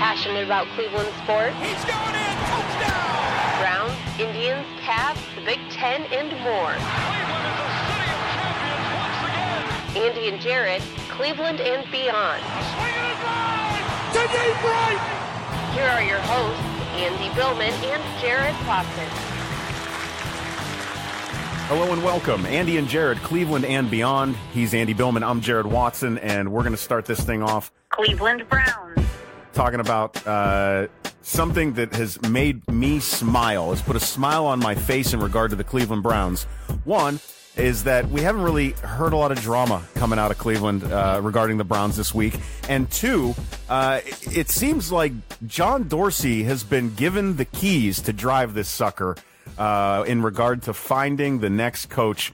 passionate about Cleveland sports. He's going in, touchdown! Browns, Indians, Cavs, the Big Ten, and more. Cleveland is a city of champions once again! Andy and Jarid, Cleveland and beyond. Swinging it right! To deep right! Here are your hosts, Andy Billman and Jarid Watson. Hello and welcome. Andy and Jarid, Cleveland and beyond. He's Andy Billman. I'm Jarid Watson, and we're going to start this thing off. Cleveland Browns. Talking about something that has made me smile, has put a smile on my face in regard to the Cleveland Browns. One is that we haven't really heard a lot of drama coming out of Cleveland regarding the Browns this week. And two, it seems like John Dorsey has been given the keys to drive this sucker in regard to finding the next coach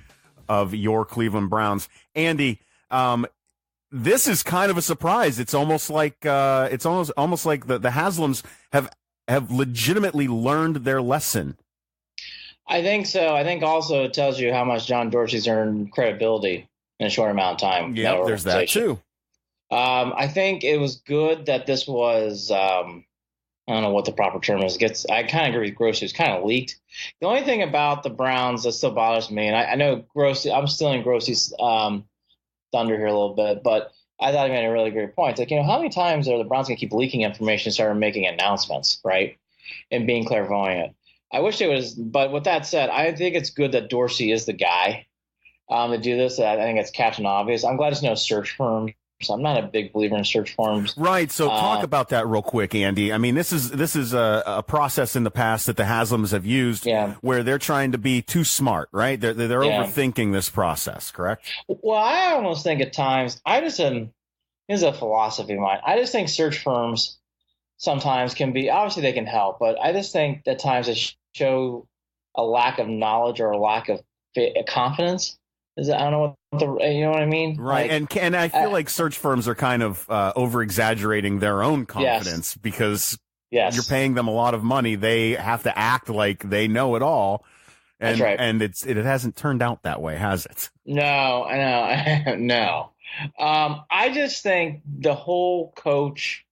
of your Cleveland Browns. Andy, this is kind of a surprise. It's almost like the Haslams have legitimately learned their lesson. I think so. I think also it tells you how much John Dorsey's earned credibility in a short amount of time. Yeah, there's that too. I think it was good that this was. I don't know what the proper term is. I kind of agree with Grossy. It's kind of leaked. The only thing about the Browns that still bothers me, and I know Grossy, I'm still in Grossy's thunder here a little bit, but I thought he made a really great point. It's like, how many times are the Browns going to keep leaking information and start making announcements, right? And being clairvoyant. I wish it was, but with that said, I think it's good that Dorsey is the guy to do this. I think it's Captain Obvious. I'm glad it's no search firm. So I'm not a big believer in search firms. Right. So talk about that real quick, Andy. I mean, this is a process in the past that the Haslams have used where they're trying to be too smart, right? They're overthinking this process, correct? Well, I almost think at times, this is a philosophy of mine. I just think search firms sometimes can be, obviously they can help, but I just think at times they show a lack of knowledge or a lack of confidence. I don't know you know what I mean? Right. Like, and I feel like search firms are kind of over-exaggerating their own confidence because you're paying them a lot of money. They have to act like they know it all. And, that's right. And it hasn't turned out that way, has it? No, I know. No. I just think the whole coach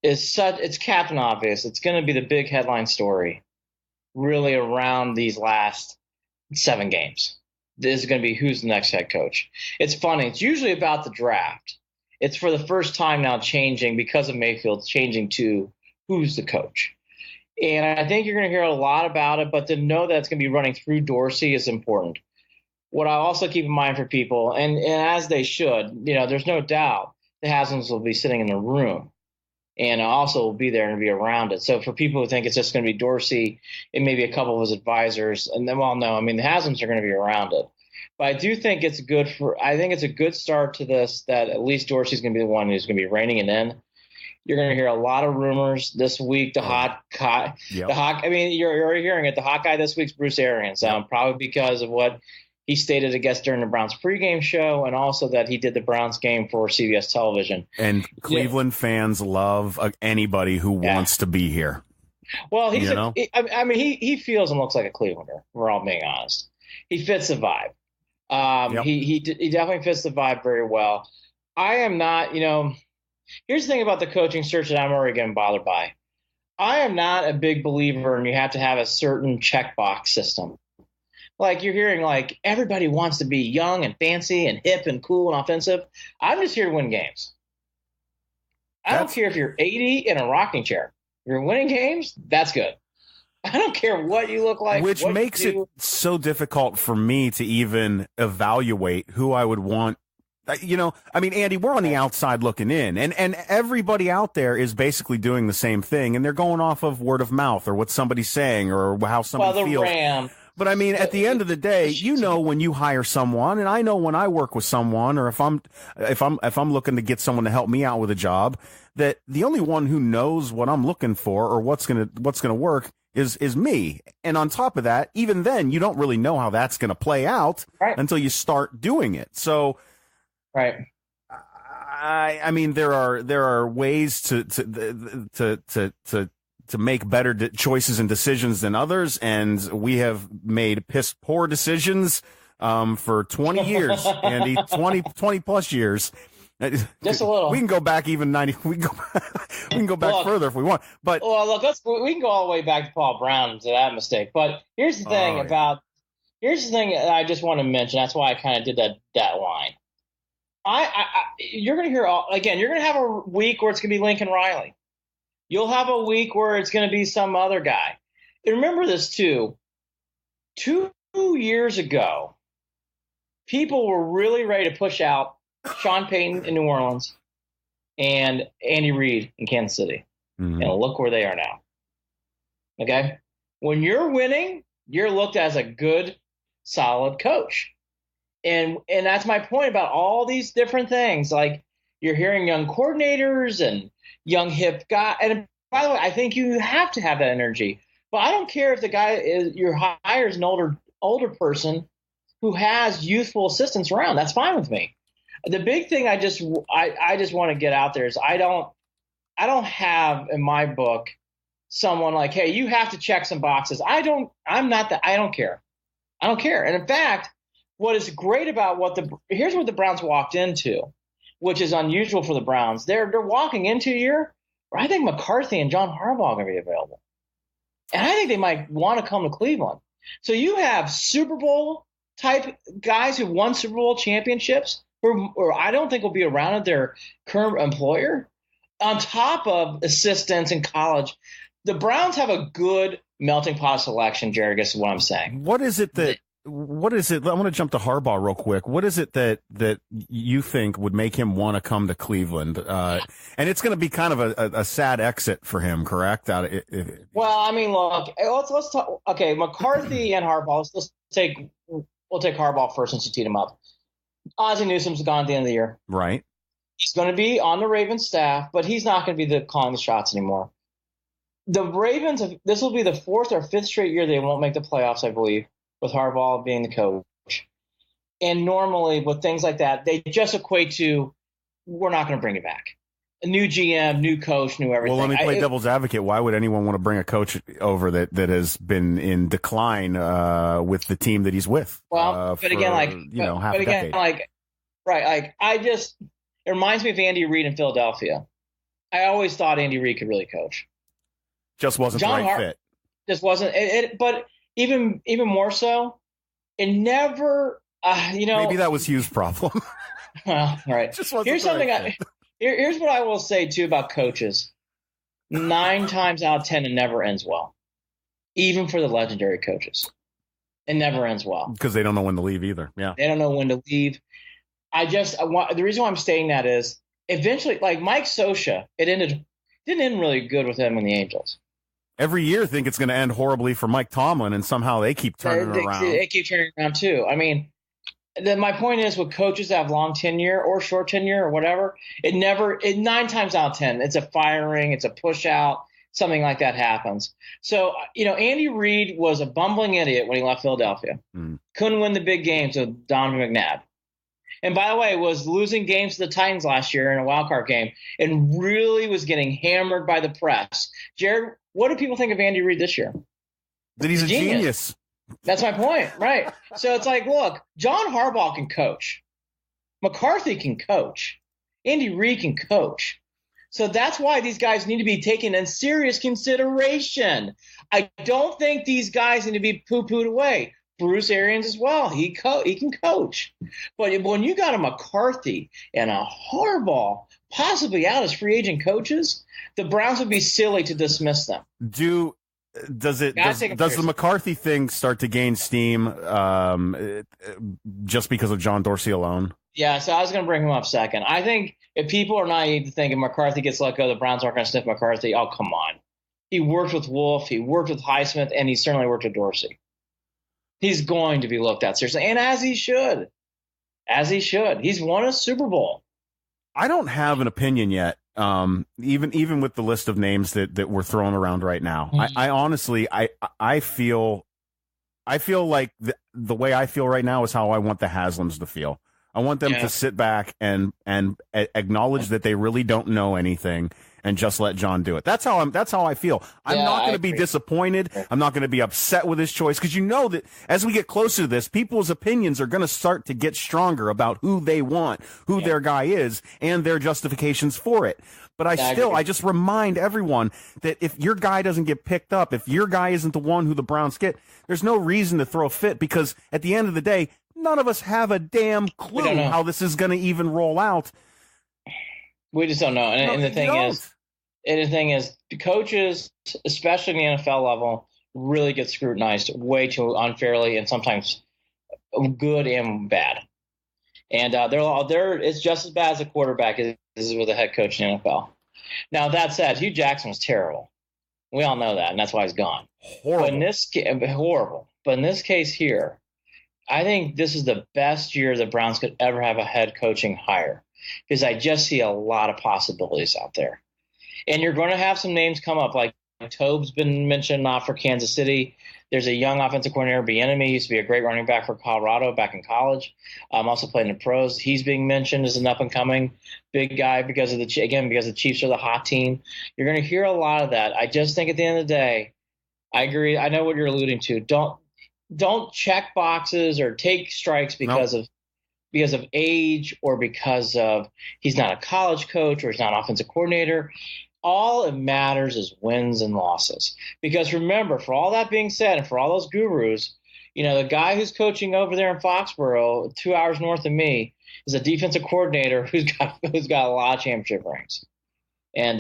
it's Captain Obvious. It's going to be the big headline story really around these last 7 games. This is going to be who's the next head coach. It's funny. It's usually about the draft. It's for the first time now changing because of Mayfield changing to who's the coach. And I think you're going to hear a lot about it, but to know that it's going to be running through Dorsey is important. What I also keep in mind for people, and as they should, there's no doubt the Haslams will be sitting in the room and also will be there and be around it. So for people who think it's just going to be Dorsey and maybe a couple of his advisors, and then, the Haslams are going to be around it. But I do think it's a good start to this, that at least Dorsey's going to be the one who's going to be reining it in. You're going to hear a lot of rumors this week. You're already hearing it. The hot guy this week's Bruce Arians, probably because of what he stated, I guess, during the Browns pregame show, and also that he did the Browns game for CBS television. And Cleveland fans love anybody who wants to be here. Well, he feels and looks like a Clevelander. We're all being honest. He fits the vibe. He definitely fits the vibe very well. I am not, here's the thing about the coaching search that I'm already getting bothered by. I am not a big believer in you have to have a certain checkbox system. Like you're hearing everybody wants to be young and fancy and hip and cool and offensive. I'm just here to win games. I don't care if you're 80 in a rocking chair. If you're winning games, that's good. I don't care what you look like. Which makes it so difficult for me to even evaluate who I would want. Andy, we're on the outside looking in, and everybody out there is basically doing the same thing, and they're going off of word of mouth or what somebody's saying or how somebody feels. But at the end of the day, when you hire someone, and I know when I work with someone, or if I'm looking to get someone to help me out with a job, that the only one who knows what I'm looking for or what's gonna work is me. And on top of that, even then, you don't really know how that's gonna play out until you start doing it. So, right. There are ways to make better choices and decisions than others, and we have made piss poor decisions for 20 years, Andy, 20 plus years. Just a little. We can go back even 90. We can go back further if we want. But look, we can go all the way back to Paul Brown and to that mistake. But here's the thing here's the thing that I just want to mention. That's why I kind of did that line. You're going to hear again. You're going to have a week where it's going to be Lincoln Riley. You'll have a week where it's going to be some other guy. And remember this too. 2 years ago, people were really ready to push out Sean Payton in New Orleans and Andy Reid in Kansas City. Mm-hmm. And look where they are now. Okay? When you're winning, you're looked at as a good, solid coach. And that's my point about all these different things. Like, you're hearing young coordinators and young hip guy. And by the way, I think you have to have that energy. But I don't care if the guy hires an older person who has youthful assistants around. That's fine with me. The big thing I just want to get out there is I don't have in my book someone like, hey, you have to check some boxes. I don't care. I don't care. And in fact, what is great about here's what the Browns walked into, which is unusual for the Browns. They're walking into a year where I think McCarthy and John Harbaugh are going to be available. And I think they might want to come to Cleveland. So you have Super Bowl type guys who won Super Bowl championships, or I don't think will be around at their current employer, on top of assistants in college. The Browns have a good melting pot selection, Jared. I guess is what I'm saying. What is it? I want to jump to Harbaugh real quick. What is it that you think would make him want to come to Cleveland? And it's going to be kind of a sad exit for him, correct? Well, I mean, look, let's talk. Okay, McCarthy and Harbaugh. We'll take Harbaugh first since you teed him up. Ozzie Newsome's gone at the end of the year. Right. He's going to be on the Ravens staff, but he's not going to be calling the shots anymore. The Ravens, this will be the 4th or 5th straight year they won't make the playoffs, I believe, with Harbaugh being the coach. And normally with things like that, they just equate to, we're not going to bring it back. A new GM, new coach, new everything. Well, let me play devil's advocate. Why would anyone want to bring a coach over that has been in decline with the team that he's with? Well, but again, half a decade. It reminds me of Andy Reid in Philadelphia. I always thought Andy Reid could really coach. Just wasn't the right fit. Just wasn't. But even more so, it never. Maybe that was Hugh's problem. Well, all right. Just wasn't Here's something. Here's what I will say too about coaches. 9 times out of 10, it never ends well. Even for the legendary coaches, it never ends well because they don't know when to leave either. Yeah, they don't know when to leave. The reason why I'm saying that is eventually, like Mike Scioscia, didn't end really good with him and the Angels. Every year, I think it's going to end horribly for Mike Tomlin, and somehow they keep turning around. They keep turning around too. I mean, my point is, with coaches that have long tenure or short tenure or whatever, 9 times out of 10, it's a firing, it's a push out, something like that happens. So, Andy Reid was a bumbling idiot when he left Philadelphia. Couldn't win the big games with Donovan McNabb. And by the way, was losing games to the Titans last year in a wild card game and really was getting hammered by the press. Jared, what do people think of Andy Reid this year? That he's a genius. That's my point, right? So it's like, look, John Harbaugh can coach. McCarthy can coach. Andy Reid can coach. So that's why these guys need to be taken in serious consideration. I don't think these guys need to be poo-pooed away. Bruce Arians as well. He can coach. But when you got a McCarthy and a Harbaugh possibly out as free agent coaches, the Browns would be silly to dismiss them. Does the McCarthy thing start to gain steam just because of John Dorsey alone? Yeah, so I was going to bring him up second. I think if people are naive to think if McCarthy gets let go, the Browns aren't going to sniff McCarthy. Oh, come on. He worked with Wolf, he worked with Highsmith, and he certainly worked with Dorsey. He's going to be looked at seriously, and as he should. As he should. He's won a Super Bowl. I don't have an opinion yet, even with the list of names that we're throwing around right now. Mm-hmm. I honestly, I feel like the way I feel right now is how I want the Haslams to feel. I want them to sit back and acknowledge that they really don't know anything and just let John do it. That's how I feel. I'm not going to be disappointed. I'm not going to be upset with his choice, because you know that as we get closer to this, people's opinions are going to start to get stronger about who they want, who their guy is, and their justifications for it. But I just remind everyone that if your guy doesn't get picked up, if your guy isn't the one who the Browns get, there's no reason to throw a fit, because at the end of the day, none of us have a damn clue how this is going to even roll out. We just don't know. And the thing is, the coaches, especially in the NFL level, really get scrutinized way too unfairly, and sometimes good and bad. And it's just as bad as a quarterback is with a head coach in the NFL. Now, that said, Hugh Jackson was terrible. We all know that, and that's why he's gone. Horrible. But in this case here, I think this is the best year the Browns could ever have a head coaching hire, because I just see a lot of possibilities out there. And you're going to have some names come up, like Tobe's been mentioned for Kansas City. There's a young offensive coordinator, Bieniemy, used to be a great running back for Colorado back in college. Also played in the pros. He's being mentioned as an up-and-coming big guy because the Chiefs are the hot team. You're going to hear a lot of that. I just think at the end of the day, I agree. I know what you're alluding to. Don't check boxes or take strikes because of age, or because of he's not a college coach, or he's not an offensive coordinator. All it matters is wins and losses. Because remember, for all that being said, and for all those gurus, the guy who's coaching over there in Foxborough, 2 hours north of me, is a defensive coordinator who's got a lot of championship rings. And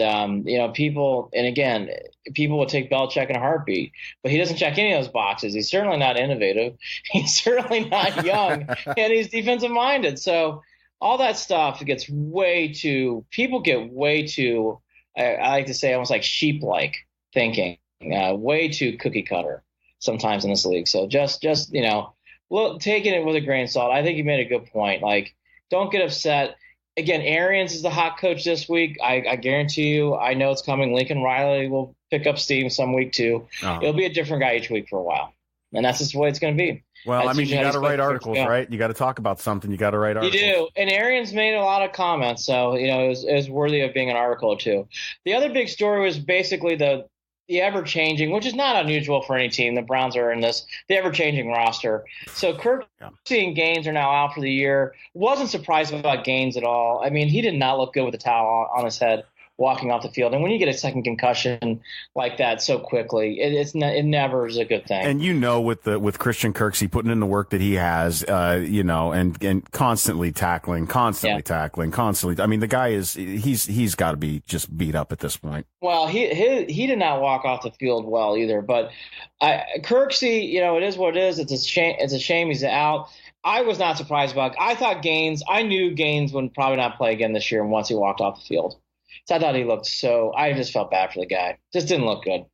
people will take Belichick in a heartbeat, but he doesn't check any of those boxes. He's certainly not innovative. He's certainly not young, and he's defensive minded. So all that stuff gets way too. I like to say almost like sheep-like thinking, way too cookie cutter sometimes in this league. So just taking it with a grain of salt. I think you made a good point. Like, don't get upset. Again, Arians is the hot coach this week. I guarantee you, I know it's coming. Lincoln Riley will pick up steam some week too. It'll be a different guy each week for a while. And that's just the way it's going to be. Well, you got to write articles, right? You got to talk about something. You got to write articles. You do. And Arians made a lot of comments, so it was worthy of being an article or two. The other big story was basically the ever-changing, which is not unusual for any team. The Browns are in the ever-changing roster. So Kirksey and Gaines are now out for the year. Wasn't surprised about Gaines at all. I mean, he did not look good with the towel on his head walking off the field. And when you get a second concussion like that so quickly, it never is a good thing. And with Christian Kirksey putting in the work that he has, and constantly tackling. I mean, the guy he's got to be just beat up at this point. Well, he did not walk off the field well either. But Kirksey, it is what it is. It's a shame he's out. I was not surprised about it. I knew Gaines would probably not play again this year once he walked off the field. So I thought he looked I just felt bad for the guy. Just didn't look good.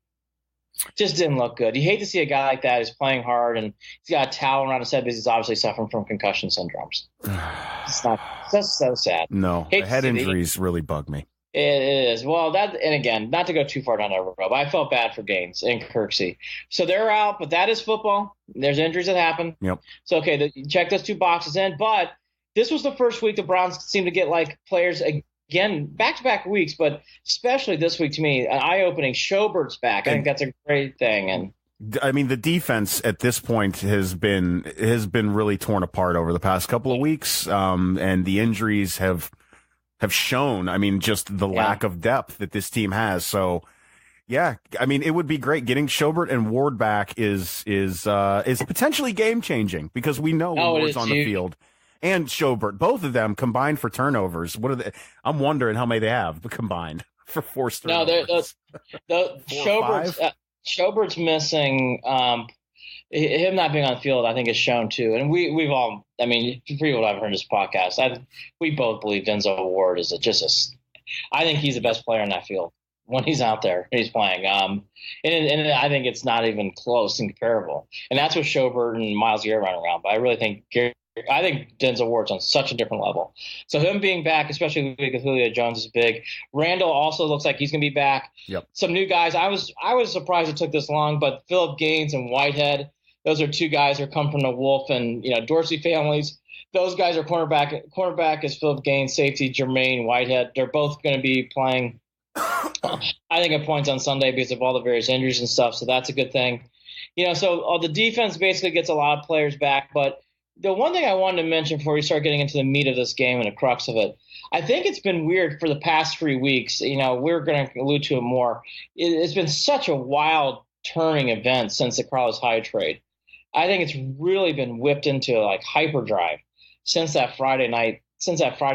You hate to see a guy like that who's playing hard and he's got a towel around his head because he's obviously suffering from concussion syndromes. That's so sad. No, the head injuries really bug me. It is. Well, and again, not to go too far down that road, but I felt bad for Gaines and Kirksey. So they're out, but that is football. There's injuries that happen. Yep. So, okay, check those two boxes in. But this was the first week the Browns seemed to get players again, back-to-back weeks, but especially this week to me, an eye-opening. Schaubert's back. I think that's a great thing. And I mean, the defense at this point has been really torn apart over the past couple of weeks, and the injuries have shown. I mean, just the lack of depth that this team has. So, yeah, I mean, it would be great getting Schaubert and Ward back is potentially game changing because we know when Ward's on the field. And Schaubert, both of them combined for turnovers. What are they? I'm wondering how many they have combined for forced turnovers. No, Schaubert's missing. Him not being on the field, I think, is shown too. And we've all, I mean, people have heard this podcast. We both believe Denzel Ward is I think he's the best player on that field when he's out there and he's playing. And I think it's not even close and comparable. And that's with Schaubert and Myles Garrett running around. But I really think Denzel Ward's on such a different level. So him being back, especially with Julio Jones, is big. Randall also looks like he's going to be back. Yep. Some new guys. I was surprised it took this long, but Phillip Gaines and Whitehead, those are two guys who come from the Wolf and Dorsey families. those guys are cornerback. Cornerback is Philip Gaines, safety Jermaine Whitehead. They're both going to be playing, I think, at points on Sunday because of all the various injuries and stuff. So that's a good thing. So the defense basically gets a lot of players back. But the one thing I wanted to mention before we start getting into the meat of this game and the crux of it, I think it's been weird for the past 3 weeks. We're going to allude to it more. It's been such a wild turning event since the Carlos Hyde trade. I think it's really been whipped into like hyperdrive since that Friday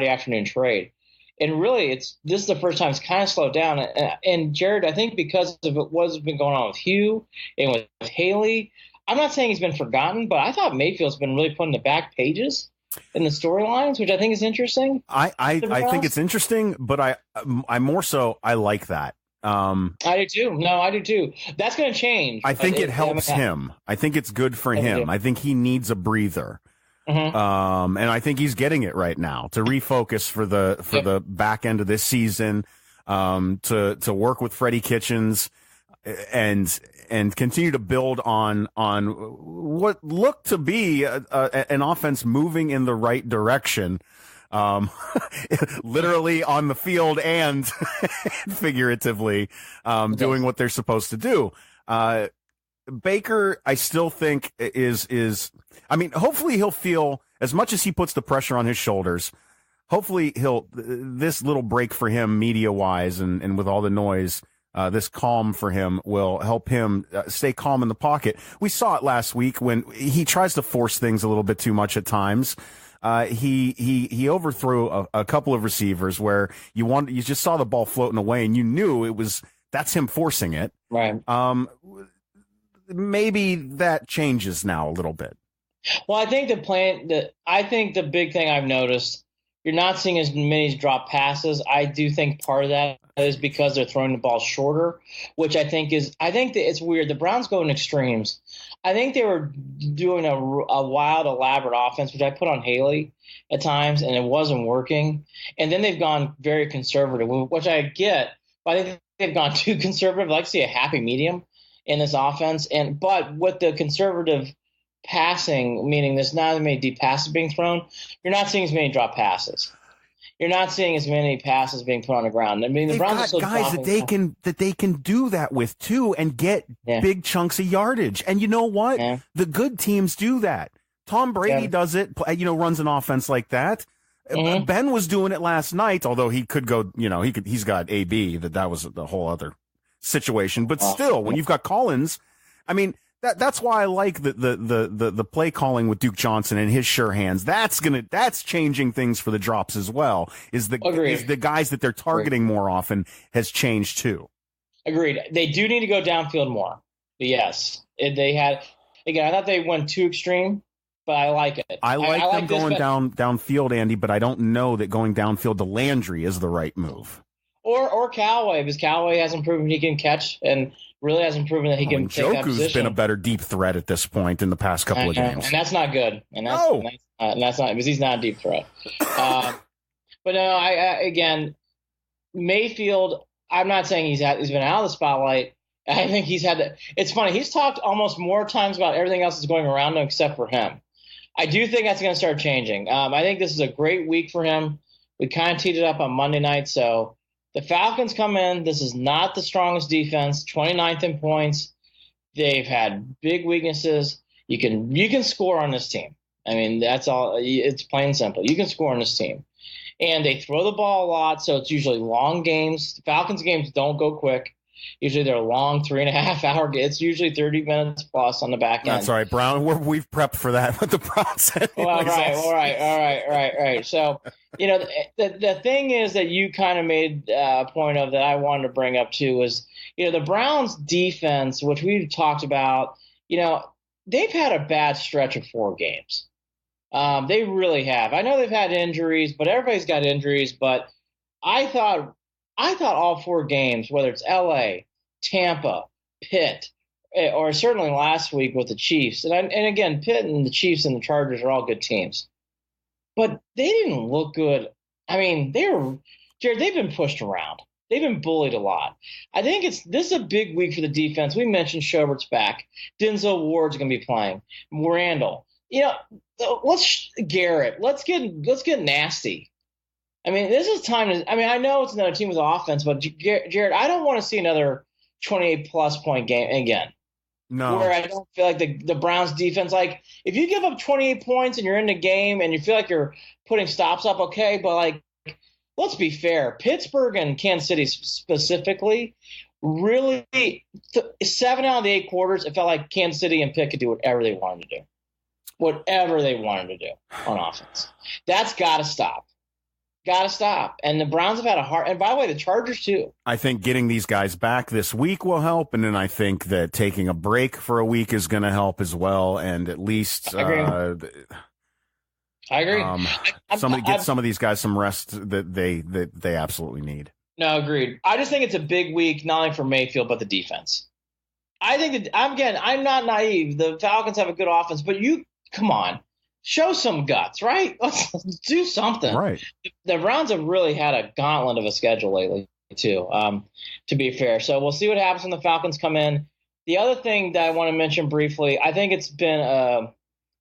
afternoon trade. And really, this is the first time it's kind of slowed down. And Jared, I think because of what's been going on with Hugh and with Haley, I'm not saying he's been forgotten, but I thought Mayfield's been really put in the back pages in the storylines, which I think is interesting. I think it's interesting, but I more so I like that. I do too. No, I do too. That's going to change. I think it helps him. I think it's good for him. I think he needs a breather. Mm-hmm. And I think he's getting it right now to refocus for the back end of this season, to work with Freddie Kitchens and continue to build on what looked to be an offense moving in the right direction, literally on the field and figuratively, doing what they're supposed to do. Baker, I still think hopefully he'll feel, as much as he puts the pressure on his shoulders, hopefully this little break for him media wise and with all the noise, this calm for him will help him stay calm in the pocket. We saw it last week when he tries to force things a little bit too much at times. He overthrew a couple of receivers where you just saw the ball floating away and you knew that's him forcing it. Right. Maybe that changes now a little bit. Well, I think the big thing I've noticed, you're not seeing as many drop passes. I do think part of that is because they're throwing the ball shorter, which I think that it's weird. The Browns go in extremes. I think they were doing a wild, elaborate offense, which I put on Haley at times, and it wasn't working. And then they've gone very conservative, which I get, but I think they've gone too conservative. I'd like to see a happy medium in this offense. But with the conservative passing, meaning there's not as many deep passes being thrown, you're not seeing as many drop passes. You're not seeing as many passes being put on the ground. I mean, the Browns are still guys that they can do that with too and get big chunks of yardage. And you know what? Yeah. The good teams do that. Tom Brady does it. Runs an offense like that. Mm-hmm. Ben was doing it last night, although he could go. He's got AB. That was the whole other situation. But still, when you've got Collins, I mean. That's why I like the play calling with Duke Johnson and his sure hands. That's changing things for the drops as well. Is the guys that they're targeting more often has changed too. Agreed. They do need to go downfield more. Yes, I thought they went too extreme, but I like it. I like them going downfield, Andy, but I don't know that going downfield to Landry is the right move. Or Callaway, because Callaway hasn't proven he can catch and really hasn't proven that he can take that position. Joku's been a better deep threat at this point in the past couple of games. And that's not good. And that's not, because he's not a deep threat. But no, again, Mayfield, I'm not saying he's been out of the spotlight. I think it's funny. He's talked almost more times about everything else that's going around him except for him. I do think that's going to start changing. I think this is a great week for him. We kind of teed it up on Monday night, so the Falcons come in. This is not the strongest defense, 29th in points. They've had big weaknesses. You can score on this team. I mean, that's all. It's plain and simple. You can score on this team. And they throw the ball a lot, so it's usually long games. The Falcons games don't go quick. Usually they're long 3.5 hour. It's usually 30 minutes plus on the back end. That's all right, Brown. We've prepped for that with the Browns. All right. So, the thing is that you kind of made a point of that I wanted to bring up too is, the Browns defense, which we've talked about, they've had a bad stretch of 4 games. They really have. I know they've had injuries, but everybody's got injuries. But I thought all 4 games, whether it's LA, Tampa, Pitt, or certainly last week with the Chiefs, and again, Pitt and the Chiefs and the Chargers are all good teams, but they didn't look good. I mean, Jared, they've been pushed around. They've been bullied a lot. I think this is a big week for the defense. We mentioned Schobert's back. Denzel Ward's going to be playing. Randall. Garrett. Let's get nasty. I mean, this is time to. I mean, I know it's another team with offense, but Jared, I don't want to see another 28-plus point game again. No. Where I don't feel like the Browns defense, like if you give up 28 points and you're in the game and you feel like you're putting stops up, okay, but like let's be fair. Pittsburgh and Kansas City specifically, really 7 out of the 8 quarters, it felt like Kansas City and Pitt could do whatever they wanted to do. Whatever they wanted to do on offense. That's got to stop. Got to stop. And the Browns have had a hard – and by the way, the Chargers too. I think getting these guys back this week will help, and then I think that taking a break for a week is going to help as well, and at least I agree. Somebody get some of these guys some rest that they absolutely need. No, agreed. I just think it's a big week, not only for Mayfield, but the defense. I think that, I'm not naive. The Falcons have a good offense, but come on. Show some guts, right? Let's do something. Right. The Browns have really had a gauntlet of a schedule lately, too, to be fair. So we'll see what happens when the Falcons come in. The other thing that I want to mention briefly, I think it's been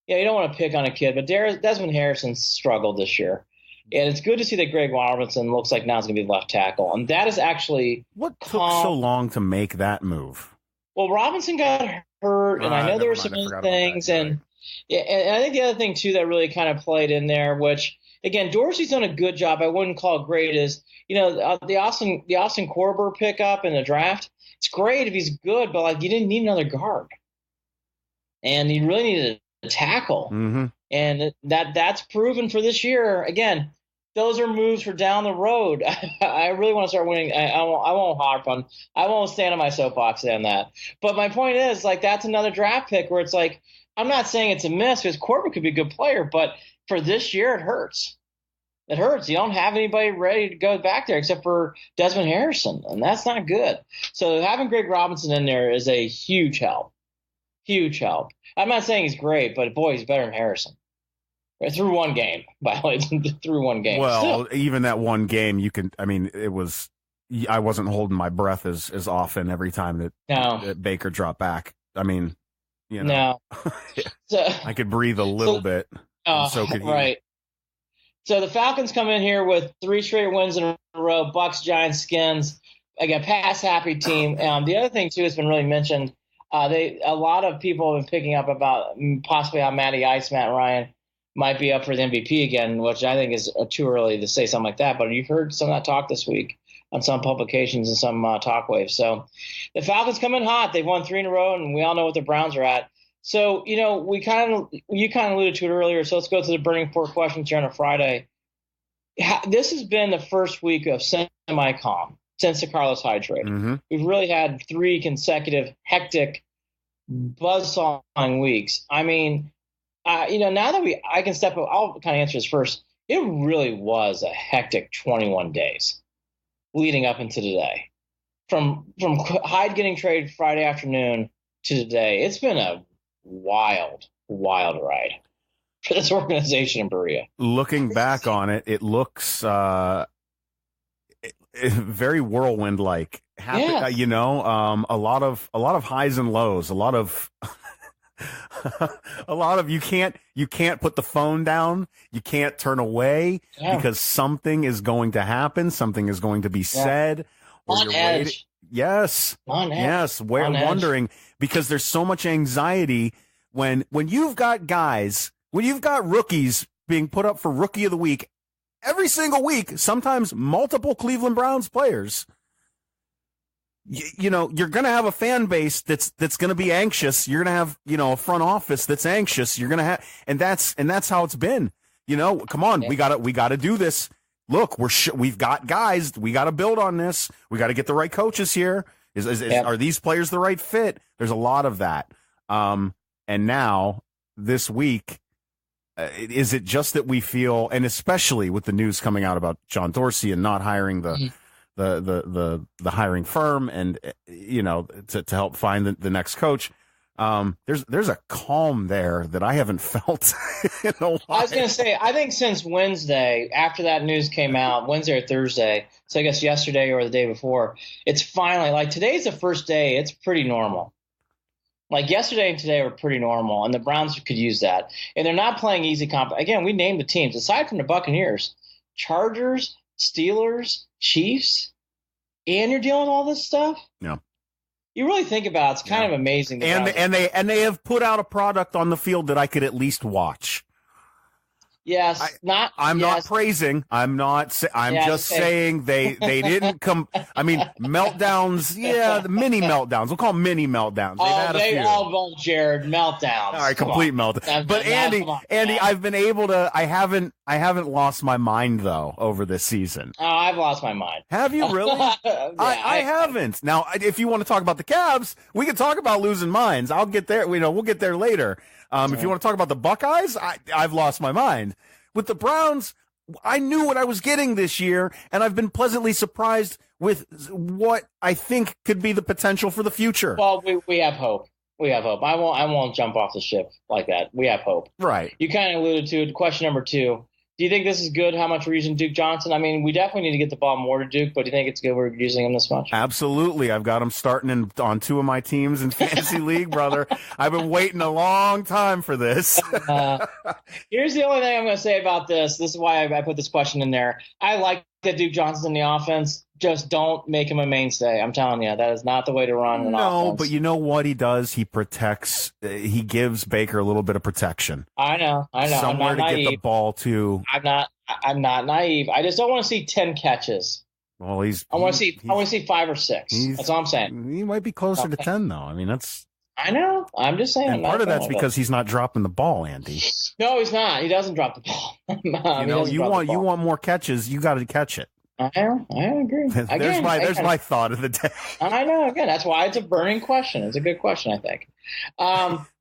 you don't want to pick on a kid, but Desmond Harrison struggled this year. And it's good to see that Greg Robinson looks like now is going to be left tackle. And that is actually what took so long to make that move? Well, Robinson got hurt, and I know there were some other things. And I think the other thing, too, that really kind of played in there, which, again, Dorsey's done a good job. I wouldn't call it great, is, the Austin Korber pickup in the draft. It's great if he's good, but, like, you didn't need another guard. And you really needed a tackle. Mm-hmm. And that's proven for this year. Again, those are moves for down the road. I really want to start winning. I won't harp on. I won't stand on my soapbox on that. But my point is, like, that's another draft pick where it's like, I'm not saying it's a miss because Corbett could be a good player, but for this year, it hurts. It hurts. You don't have anybody ready to go back there except for Desmond Harrison, and that's not good. So having Greg Robinson in there is a huge help. Huge help. I'm not saying he's great, but boy, he's better than Harrison. Through one game, by the way, through one game. Well, still. Even that one game, I wasn't holding my breath as often every time that Baker dropped back. I mean, No. So, I could breathe a little bit. So could he. Right. So the Falcons come in here with 3 straight wins in a row, Bucks, Giants, Skins. Again, pass-happy team. The other thing, too, has been really mentioned. A lot of people have been picking up about possibly how Matty Ice, Matt Ryan, might be up for the MVP again, which I think is too early to say something like that. But you've heard some of that talk this week on some publications and some talk waves. So the Falcons come in hot. They've won 3 in a row, and we all know what the Browns are at. So, you kind of alluded to it earlier. So let's go to the burning 4 questions here on a Friday. This has been the first week of semi-calm since the Carlos Hyde trade. Mm-hmm. We've really had 3 consecutive hectic buzzsawing weeks. I mean, now that I can step up, I'll kind of answer this first. It really was a hectic 21 days leading up into today. From Hyde getting traded Friday afternoon to today, it's been a wild ride for this organization in Berea. Looking back on it, it looks very whirlwind-like. Yeah. A lot of highs and lows, a lot of you can't put the phone down, you can't turn away because something is going to happen, something is going to be said. On edge. Yes. On edge. Yes. We're wondering because there's so much anxiety when you've got rookies being put up for Rookie of the Week every single week, sometimes multiple Cleveland Browns players. You're going to have a fan base that's going to be anxious. You're going to have, a front office that's anxious. You're going to have, and that's how it's been. Come on, we got to do this. Look, we've got guys. We got to build on this. We got to get the right coaches here. Are these players the right fit? There's a lot of that. And now this week, is it just that we feel, and especially with the news coming out about John Dorsey and not hiring the hiring firm and to help find the next coach, there's a calm there that I haven't felt in a while. I was going to say, I think since Wednesday, after that news came out, Wednesday or Thursday, so I guess yesterday or the day before, it's finally, like, today's the first day, it's pretty normal. Like yesterday and today were pretty normal, and the Browns could use that. And they're not playing easy comp. Again, we named the teams. Aside from the Buccaneers, Chargers, Steelers, Chiefs, and you're dealing with all this stuff? Yeah. You really think about it, it's kind of amazing. And they have put out a product on the field that I could at least watch. Yes, I'm not praising. I'm just saying they didn't come. I mean, meltdowns. Yeah, the mini meltdowns. We'll call them mini meltdowns. They've had a few. Jared, meltdowns. All right, complete meltdown. But Andy, I've been able to. I haven't lost my mind though over this season. Oh, I've lost my mind. Have you really? Yeah, I haven't. Now, if you want to talk about the Cavs, we can talk about losing minds. I'll get there. We'll get there later. If you want to talk about the Buckeyes, I've lost my mind. With the Browns, I knew what I was getting this year, and I've been pleasantly surprised with what I think could be the potential for the future. Well, we have hope. We have hope. I won't jump off the ship like that. We have hope. Right. You kind of alluded to it. Question number 2. Do you think this is good? How much we're using Duke Johnson? I mean, we definitely need to get the ball more to Duke, but do you think it's good we're using him this much? Absolutely. I've got him starting on 2 of my teams in Fantasy League, brother. I've been waiting a long time for this. Here's the only thing I'm going to say about this. This is why I put this question in there. I like that Duke Johnson's in the offense. Just don't make him a mainstay. I'm telling you, that is not the way to run an offense. No, but you know what he does? He protects. He gives Baker a little bit of protection. I know. Somewhere to get the ball to. I'm not naive. I just don't want to see 10 catches. Well, I want to see 5 or 6. That's all I'm saying. He might be closer to 10, though. I mean, that's. I know. I'm just saying. And part of that's because he's not dropping the ball, Andy. No, he's not. He doesn't drop the ball. You want more catches. You got to catch it. I agree. There's my thought of the day. I know. Again, that's why it's a burning question. It's a good question, I think.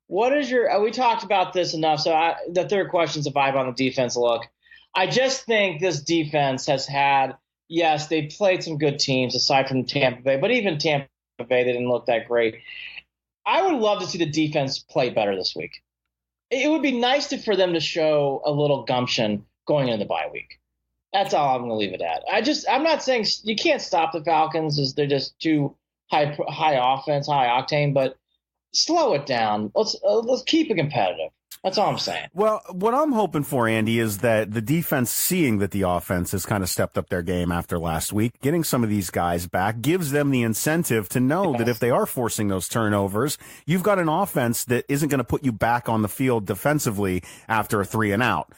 What is your? We talked about this enough. So the third question is a vibe on the defense look. I just think this defense has had. Yes, they played some good teams aside from Tampa Bay, but even Tampa Bay, they didn't look that great. I would love to see the defense play better this week. It would be nice for them to show a little gumption going into the bye week. That's all I'm going to leave it at. I'm not saying you can't stop the Falcons as they're just too high offense, high octane, but slow it down. Let's keep it competitive. That's all I'm saying. Well, what I'm hoping for, Andy, is that the defense, seeing that the offense has kind of stepped up their game after last week, getting some of these guys back, gives them the incentive to know that if they are forcing those turnovers, you've got an offense that isn't going to put you back on the field defensively after a 3 and out.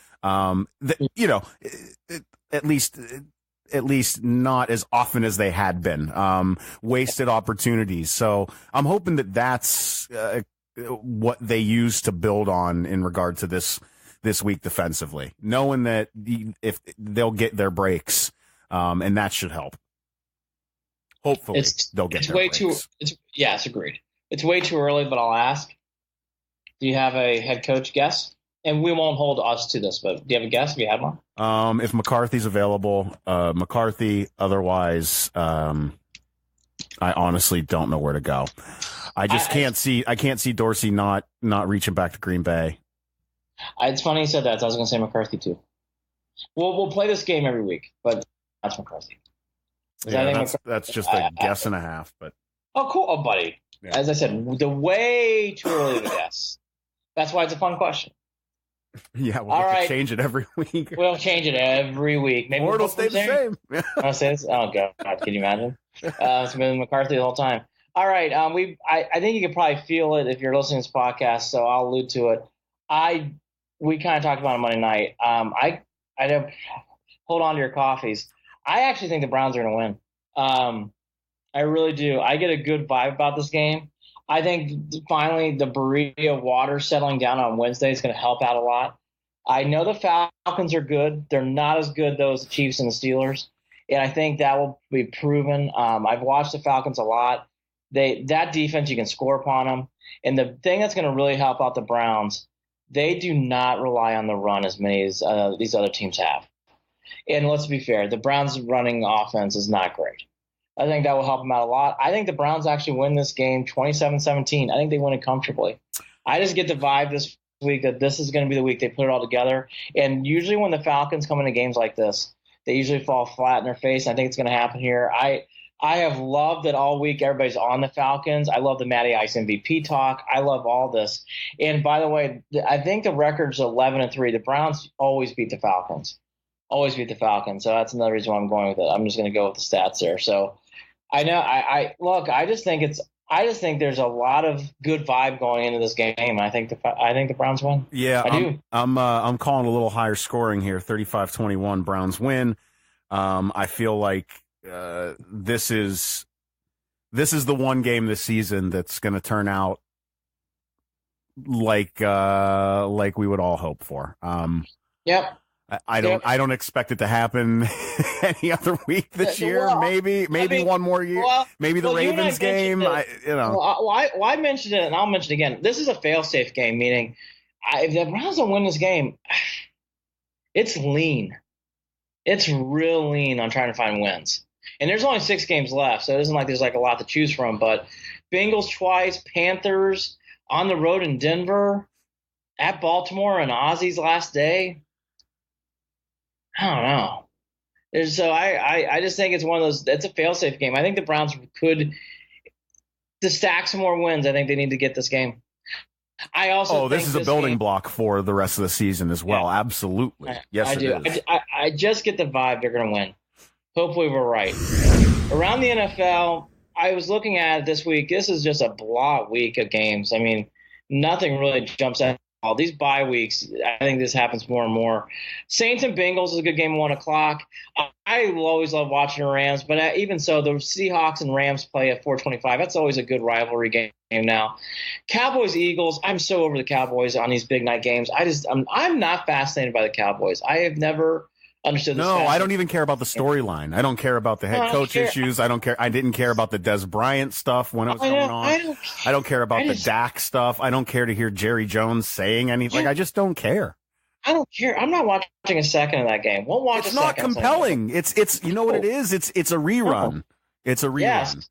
At least not as often as they had been, wasted opportunities. So I'm hoping that that's what they use to build on in regard to this week defensively, knowing that if they'll get their breaks, and that should help. Hopefully they'll get their breaks. It's agreed. It's way too early, but I'll ask. Do you have a head coach guess? And we won't hold us to this, but do you have a guess if you had one? If McCarthy's available, McCarthy. Otherwise, I honestly don't know where to go. I can't see Dorsey not reaching back to Green Bay. It's funny you said that. I was going to say McCarthy too. We'll play this game every week, but that's McCarthy. That's just a guess and a half. But cool, buddy. Yeah. As I said, the way too early to guess. That's why it's a fun question. Yeah, we'll change it every week. We'll change it every week. Maybe or it'll stay the same. I'll say this. Oh God, can you imagine? It's been McCarthy the whole time. All right, I think you could probably feel it if you're listening to this podcast. So I'll allude to it. We kind of talked about it Monday night. I don't hold on to your coffees. I actually think the Browns are going to win. I really do. I get a good vibe about this game. I think finally the burrito of water settling down on Wednesday is going to help out a lot. I know the Falcons are good. They're not as good, though, as the Chiefs and the Steelers, and I think that will be proven. I've watched the Falcons a lot. That defense, you can score upon them. And the thing that's going to really help out the Browns, they do not rely on the run as many as these other teams have. And let's be fair, the Browns' running offense is not great. I think that will help them out a lot. I think the Browns actually win this game 27-17. I think they win it comfortably. I just get the vibe this week that this is going to be the week they put it all together. And usually when the Falcons come into games like this, they usually fall flat in their face. I think it's going to happen here. I have loved that all week. Everybody's on the Falcons. I love the Matty Ice MVP talk. I love all this. And by the way, I think the record's 11-3. The Browns always beat the Falcons. Always beat the Falcons. So that's another reason why I'm going with it. I'm just going to go with the stats there. So I know. I just think there's a lot of good vibe going into this game. I think the Browns win. Yeah, I do. I'm calling a little higher scoring here. 35-21 Browns win. I feel like this is the one game this season that's going to turn out like we would all hope for. Yep. I don't expect it to happen any other week this year. Well, maybe one more year. Maybe the Ravens game. I mentioned it, and I'll mention it again. This is a fail-safe game, meaning if the Browns don't win this game, it's lean. It's real lean on trying to find wins. And there's only 6 games left, so it isn't like there's like a lot to choose from. But Bengals twice, Panthers on the road in Denver, at Baltimore on Ozzy's last day. I don't know. So I just think it's one of those. It's a fail-safe game. I think the Browns could to stack some more wins. I think they need to get this game. I also this is a building block for the rest of the season as well. Yeah. Absolutely. Yes, I do. Is. I just get the vibe they're going to win. Hopefully we're right. Around the NFL, I was looking at it this week. This is just a blah week of games. I mean, nothing really jumps out. All these bye weeks, I think this happens more and more. Saints and Bengals is a good game at 1 o'clock. I always love watching the Rams, but even so, the Seahawks and Rams play at 4:25. That's always a good rivalry game now. Cowboys Eagles. I'm so over the Cowboys on these big night games. I'm not fascinated by the Cowboys. I have never understood this. No, I don't even care about the storyline. I don't care about the head coach issues. I don't care. I didn't care about the Des Bryant stuff when it was going on. I don't care about the Dak stuff. I don't care to hear Jerry Jones saying anything. I just don't care. I don't care. I'm not watching a second of that game. Won't watch it's a second. It's not compelling. It's you know what it is? It's a rerun. It's a rerun.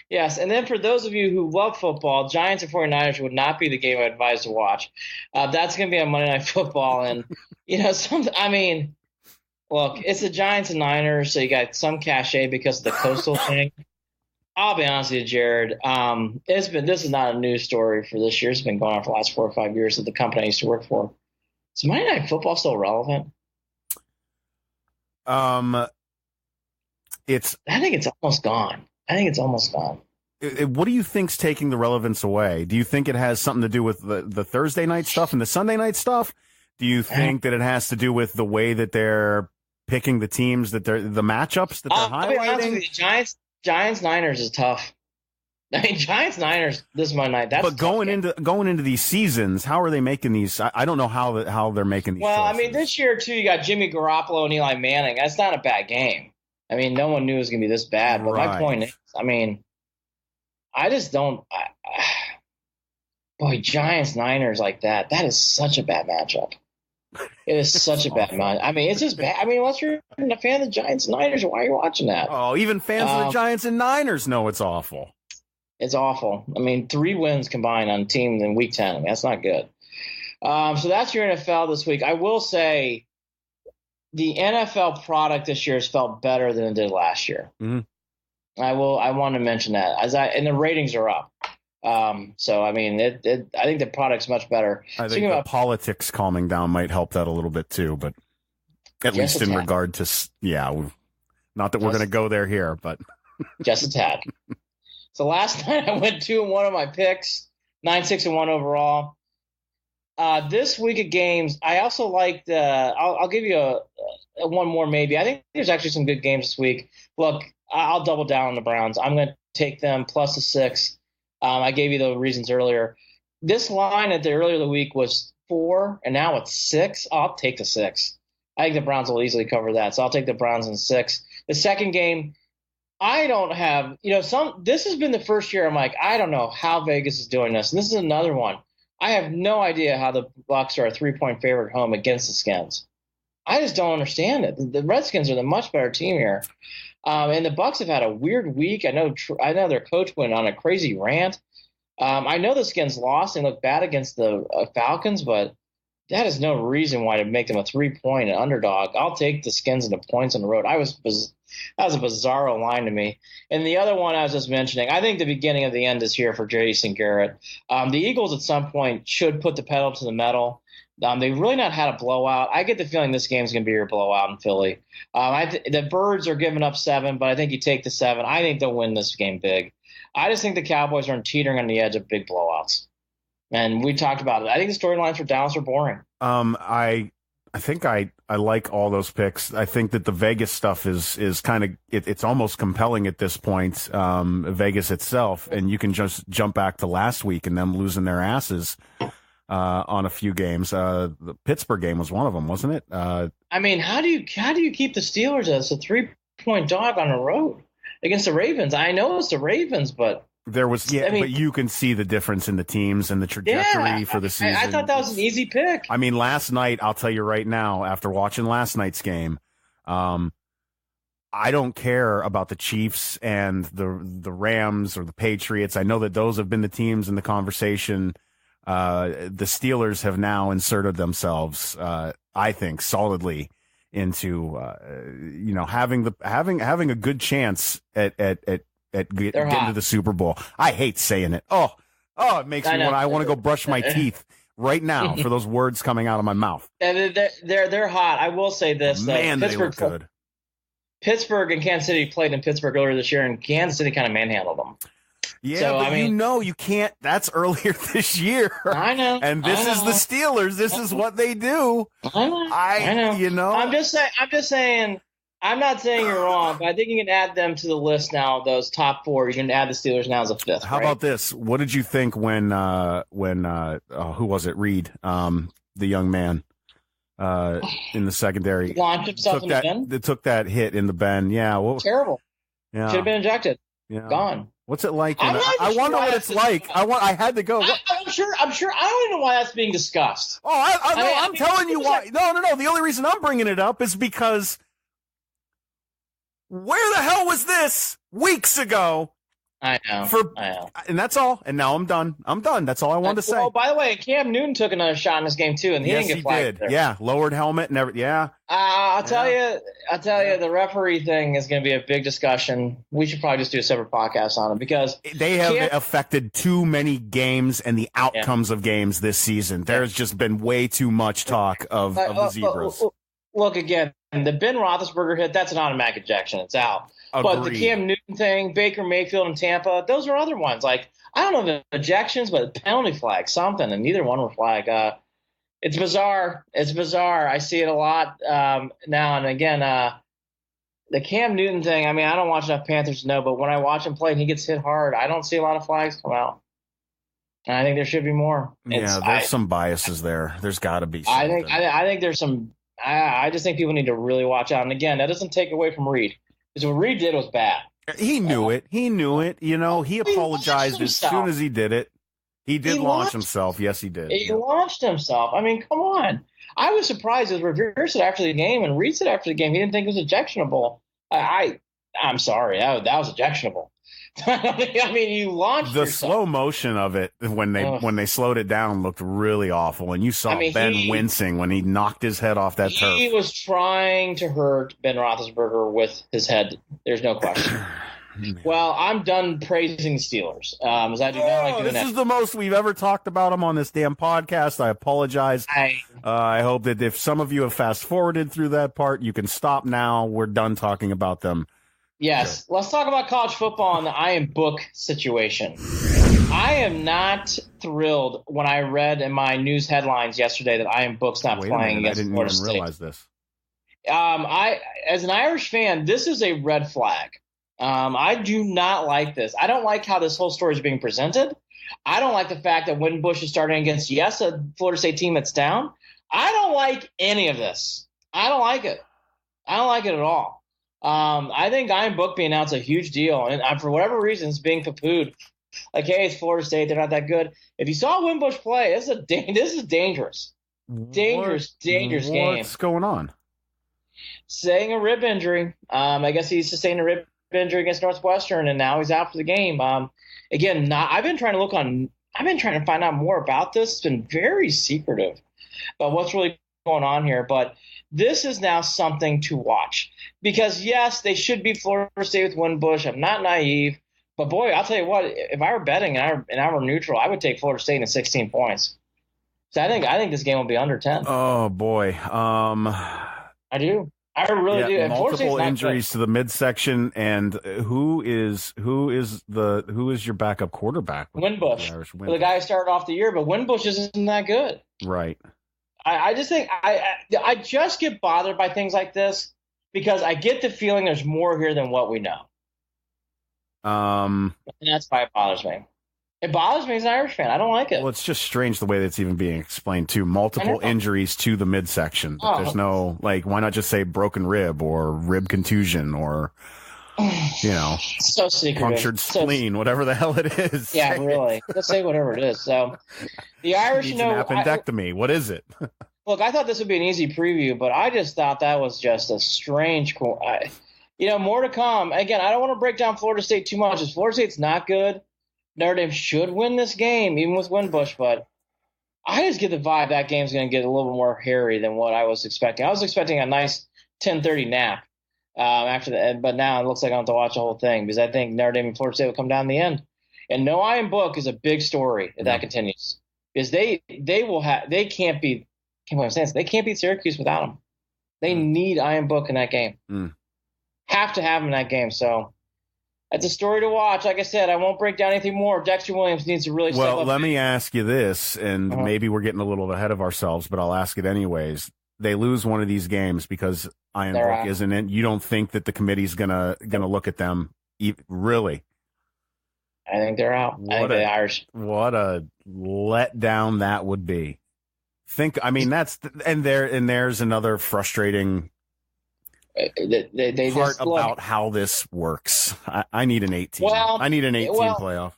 Yes, and then for those of you who love football, Giants and 49ers would not be the game I advise to watch. That's going to be on Monday Night Football. And, look, it's the Giants and Niners, so you got some cachet because of the coastal thing. I'll be honest with you, Jared. This is not a news story for this year. It's been going on for the last 4 or 5 years at the company I used to work for. Is Monday Night Football still relevant? I think it's almost gone. What do you think's taking the relevance away? Do you think it has something to do with the Thursday night stuff and the Sunday night stuff? Do you think that it has to do with the way that they're picking the teams, that they're the matchups that they're highlighting? I'll be honest with you, Giants Niners is tough. I mean, Giants Niners this Monday night. That's going into these seasons. How are they making these? I don't know how they're making these. Well, choices. I mean, this year too, you got Jimmy Garoppolo and Eli Manning. That's not a bad game. I mean, no one knew it was going to be this bad. But my point is, I mean, I just don't. Boy, Giants Niners like that. That is such a bad matchup. It is such a bad matchup. I mean, it's just bad. I mean, unless you're a fan of the Giants and Niners, why are you watching that? Oh, even fans of the Giants and Niners know it's awful. It's awful. I mean, 3 wins combined on teams in Week 10. I mean, that's not good. So that's your NFL this week. I will say the NFL product this year has felt better than it did last year. Mm-hmm. I want to mention that and the ratings are up. So I mean, I think the product's much better. I think the politics calming down might help that a little bit too, but at least in regard to not that we're going to go there here, but just a tad. So last night I went 2-1 on my picks, 9-6-1 overall. This week of games, I also liked. I'll give you a one more maybe. I think there's actually some good games this week. Look, I'll double down on the Browns. I'm going to take them plus the 6. I gave you the reasons earlier. This line at the earlier of the week was 4, and now it's 6. I'll take the 6. I think the Browns will easily cover that, so I'll take the Browns in 6. The second game, I don't have, this has been the first year I'm like, I don't know how Vegas is doing this. And this is another one. I have no idea how the Bucs are a 3-point favorite at home against the Skins. I just don't understand it. The Redskins are the much better team here. And the Bucs have had a weird week. I know their coach went on a crazy rant. I know the Skins lost and looked bad against the Falcons, but that is no reason why to make them a 3-point underdog. I'll take the Skins and the points on the road. I was That was a bizarro line to me. And the other one I was just mentioning, I think the beginning of the end is here for Jason Garrett. The Eagles at some point should put the pedal to the metal. They've really not had a blowout. I get the feeling this game's going to be your blowout in Philly. The Birds are giving up 7, but I think you take the 7. I think they'll win this game big. I just think the Cowboys are teetering on the edge of big blowouts. And we talked about it. I think the storylines for Dallas are boring. I think I like all those picks. I think that the Vegas stuff is kind of it's almost compelling at this point. Vegas itself, and you can just jump back to last week and them losing their asses on a few games. The Pittsburgh game was one of them, wasn't it? I mean, how do you keep the Steelers as a 3-point dog on the road against the Ravens? I know it's the Ravens, but there was but you can see the difference in the teams and the trajectory for the season. I thought that was an easy pick. I mean, last night, I'll tell you right now, after watching last night's game, I don't care about the Chiefs and the Rams or the Patriots. I know that those have been the teams in the conversation. The Steelers have now inserted themselves, I think, solidly into having a good chance at getting to the Super Bowl. I hate saying it. Oh, it makes me want to go brush my teeth right now for those words coming out of my mouth. And they're hot. I will say this, man, they look good. Pittsburgh and Kansas City played in Pittsburgh earlier this year, and Kansas City kind of manhandled them. Yeah, so, but you can't. That's earlier this year. I know. And this is the Steelers. This is what they do. I know. I'm just saying. I'm not saying you're wrong, but I think you can add them to the list now. Those top 4, you can add the Steelers now as a 5th. How about this? What did you think when who was it? Reed, the young man, in the secondary, launched himself in the bend. They took that hit in the bend. Yeah, terrible. Yeah, should have been injected. Yeah, gone. What's it like? I wonder what it's like. I had to go. I'm sure. I don't even know why that's being discussed. Oh, I'm telling you why. No. The only reason I'm bringing it up is because where the hell was this weeks ago? I know. And that's all. And now I'm done. That's all I wanted to say. Oh, by the way, Cam Newton took another shot in this game too, and he didn't get flagged. Did. Yeah, lowered helmet and everything. Yeah. I'll tell you, the referee thing is going to be a big discussion. We should probably just do a separate podcast on it because they have affected too many games and the outcomes of games this season. There's just been way too much talk of the Zebras. Look, again, the Ben Roethlisberger hit, that's an automatic ejection. It's out. Agreed. But the Cam Newton thing, Baker Mayfield in Tampa, those are other ones. Like, I don't know if ejections, but penalty flag, something, and neither one were flagged. It's bizarre. I see it a lot now. And again, the Cam Newton thing, I mean, I don't watch enough Panthers to know, but when I watch him play and he gets hit hard, I don't see a lot of flags come out. And I think there should be more. There's some biases there. There's got to be something. I think there's some – I just think people need to really watch out. And again, that doesn't take away from Reed. Because what Reed did was bad. He knew it. He apologized as soon as he did it. He launch himself. Yes, he did. He launched himself. I mean, come on. I was surprised as Revere said after the game, and Reed said after the game he didn't think it was ejectionable. I'm sorry. That was ejectionable. I mean, you launched the slow motion of it when they slowed it down looked really awful, and you saw Ben wincing when he knocked his head off that turf. He was trying to hurt Ben Roethlisberger with his head. There's no question. Well, I'm done praising the Steelers. As I do not like doing this is the most we've ever talked about them on this damn podcast. I apologize. I hope that if some of you have fast forwarded through that part, you can stop now. We're done talking about them. Yes, let's talk about college football and the I Am Book situation. I am not thrilled when I read in my news headlines yesterday that I Am Book's not playing against Florida State. I didn't even realize this. As an Irish fan, this is a red flag. I do not like this. I don't like how this whole story is being presented. I don't like the fact that Wittenbush is starting against, a Florida State team that's down. I don't like any of this. I don't like it. I don't like it at all. I think I Am Book being announced a huge deal, and for whatever reason, it's being poo-pooed. Like, hey, it's Florida State; they're not that good. If you saw Wittenbush play, this is dangerous, dangerous game. What's going on? Saying a rib injury. I guess he sustained a rib injury against Northwestern, and now he's out for the game. Again, I've been trying to find out more about this. It's been very secretive about what's really going on here, but this is now something to watch. Because, yes, they should beat Florida State with Winbush. I'm not naive. But, boy, I'll tell you what, if I were betting and I were neutral, I would take Florida State in 16 points. So I think this game will be under 10. Oh, boy. I do. I really do. And multiple injuries to the midsection, and who is your backup quarterback? Winbush. The guy who started off the year, but Winbush isn't that good. Right. I just think I just get bothered by things like this because I get the feeling there's more here than what we know. And that's why it bothers me. It bothers me as an Irish fan. I don't like it. Well, it's just strange the way that's even being explained too. Multiple injuries to the midsection. There's no, like, why not just say broken rib or rib contusion or, so secretive. Punctured spleen, whatever the hell it is. Yeah, really. Let's say whatever it is. So the Irish, an appendectomy. What is it? Look, I thought this would be an easy preview, but I just thought that was just a strange. More to come. Again, I don't want to break down Florida State too much. Florida State's not good. Notre Dame should win this game, even with Winbush, but I just get the vibe that game's going to get a little bit more hairy than what I was expecting. I was expecting a nice 10:30 nap after that, but now it looks like I don't have to watch the whole thing because I think Notre Dame and Florida State will come down in the end. And no Iron Book is a big story if that continues because they can't beat Syracuse without them. They need Iron Book in that game. Have to have him in that game. So. It's a story to watch. Like I said, I won't break down anything more. Dexter Williams needs to really step up. Well, let me ask you this, and maybe we're getting a little ahead of ourselves, but I'll ask it anyways. They lose one of these games because Iron Book isn't in. You don't think that the committee's gonna look at them? Really? I think they're out. I think the Irish. What a letdown that would be. There's another frustrating. They part about how this works. I need an 18. I need an 18 playoff.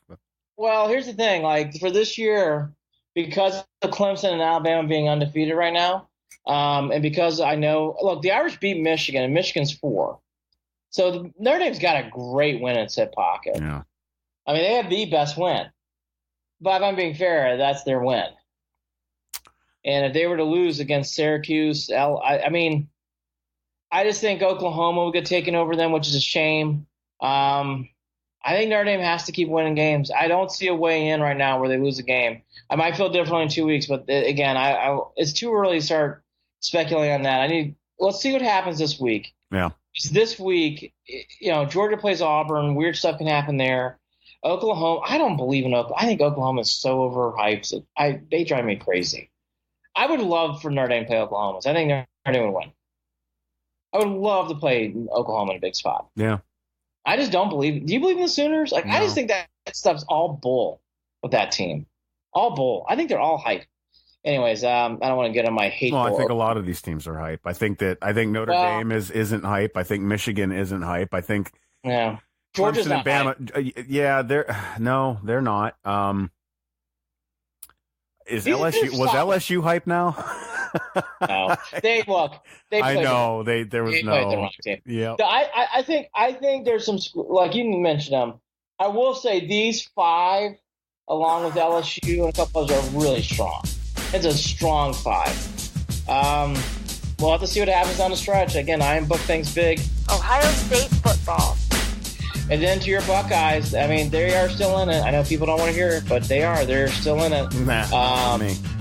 Well, here's the thing. Like for this year, because of Clemson and Alabama being undefeated right now, and because I know, look, the Irish beat Michigan, and Michigan's 4. So Notre Dame's got a great win in Sid Pocket. Yeah. I mean, they have the best win. But if I'm being fair, that's their win. And if they were to lose against Syracuse, I just think Oklahoma will get taken over them, which is a shame. I think Notre Dame has to keep winning games. I don't see a way in right now where they lose a game. I might feel differently in 2 weeks, but again, it's too early to start speculating on that. Let's see what happens this week. Yeah. This week, Georgia plays Auburn. Weird stuff can happen there. Oklahoma, I don't believe in Oklahoma. I think Oklahoma is so overhyped. They drive me crazy. I would love for Notre Dame to play Oklahoma. I think Notre Dame would win. I would love to play Oklahoma in a big spot. Yeah. I just don't believe. Do you believe in the Sooners? No. I just think that stuff's all bull with that team. All bull. I think they're all hype. Anyways, I don't want to get on my hate. Well, I think a lot of these teams are hype. I think Notre Dame isn't hype. I think Michigan isn't hype. I think Georgia's Clemson and Bama. Hype. Yeah, they're not. Was LSU hype now? No, they I know there was no. Yeah, I think there's some, like you mentioned them. I will say these 5, along with LSU and a couple others, are really strong. It's a strong 5. We'll have to see what happens on the stretch. Again, Iron Book things big. Ohio State football. And then to your Buckeyes, they are still in it. I know people don't want to hear it, but they're still in it.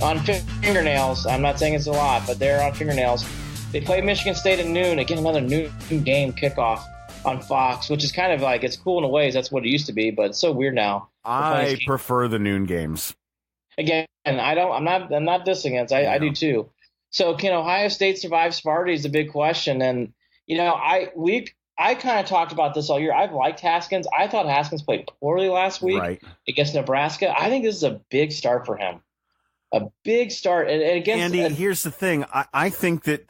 On fingernails. I'm not saying it's a lot, but they're on fingernails. They play Michigan State at noon. Again, another noon game kickoff on Fox, which is kind of like, it's cool in a ways. That's what it used to be, but it's so weird now. I prefer the noon games. Again, I'm not dissing it. I do too. So can Ohio State survive Sparty is the big question. And, I kind of talked about this all year. I've liked Haskins. I thought Haskins played poorly last week against Nebraska. I think this is a big start for him. A big start. And against Andy, here's the thing. I think that,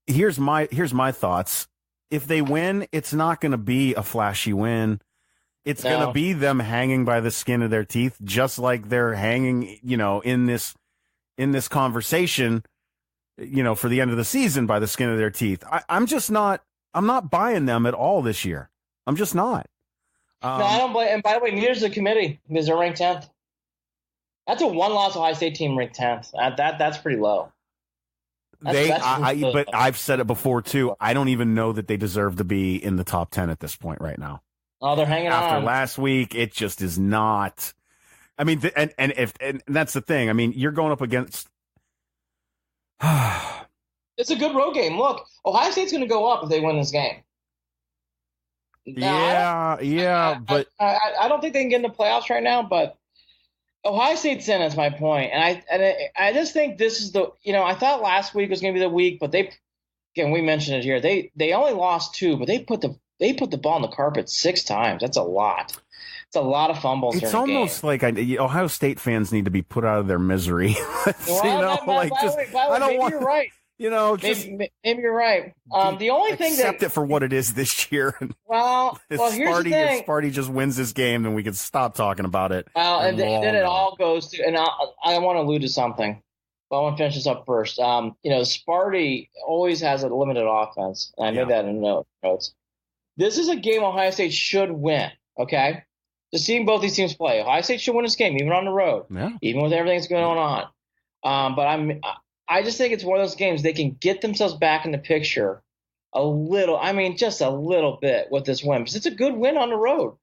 here's my thoughts. If they win, it's not going to be a flashy win. It's going to be them hanging by the skin of their teeth, just like they're hanging, in this conversation, for the end of the season by the skin of their teeth. I'm not buying them at all this year. I'm just not. No, I don't blame. And by the way, neither is the committee because they're ranked 10th. That's a one-loss Ohio State team ranked 10th. That's pretty low. But I've said it before too. I don't even know that they deserve to be in the top 10 at this point right now. Oh, they're hanging After on. last week, it just is not. I mean, and that's the thing. I mean, you're going up against. It's a good road game. Look, Ohio State's going to go up if they win this game. Now, but I don't think they can get in the playoffs right now, but Ohio State's in. Is my point, and I just think this is the I thought last week was going to be the week, but we mentioned it here. They only lost 2, but they put the ball on the carpet 6 times. That's a lot. It's a lot of fumbles. It's almost like Ohio State fans need to be put out of their misery. Maybe you're right. Maybe you're right. The only thing accept it for what it is this year. Here's the thing. If Sparty just wins this game, then we can stop talking about it. Well, and then it all goes to, and I want to allude to something, but I want to finish this up first. Sparty always has a limited offense, and I made that in notes. This is a game Ohio State should win. Okay, just seeing both these teams play, Ohio State should win this game, even on the road, even with everything that's going on. But I just think it's one of those games they can get themselves back in the picture a little. I mean, just a little bit with this win because it's a good win on the road.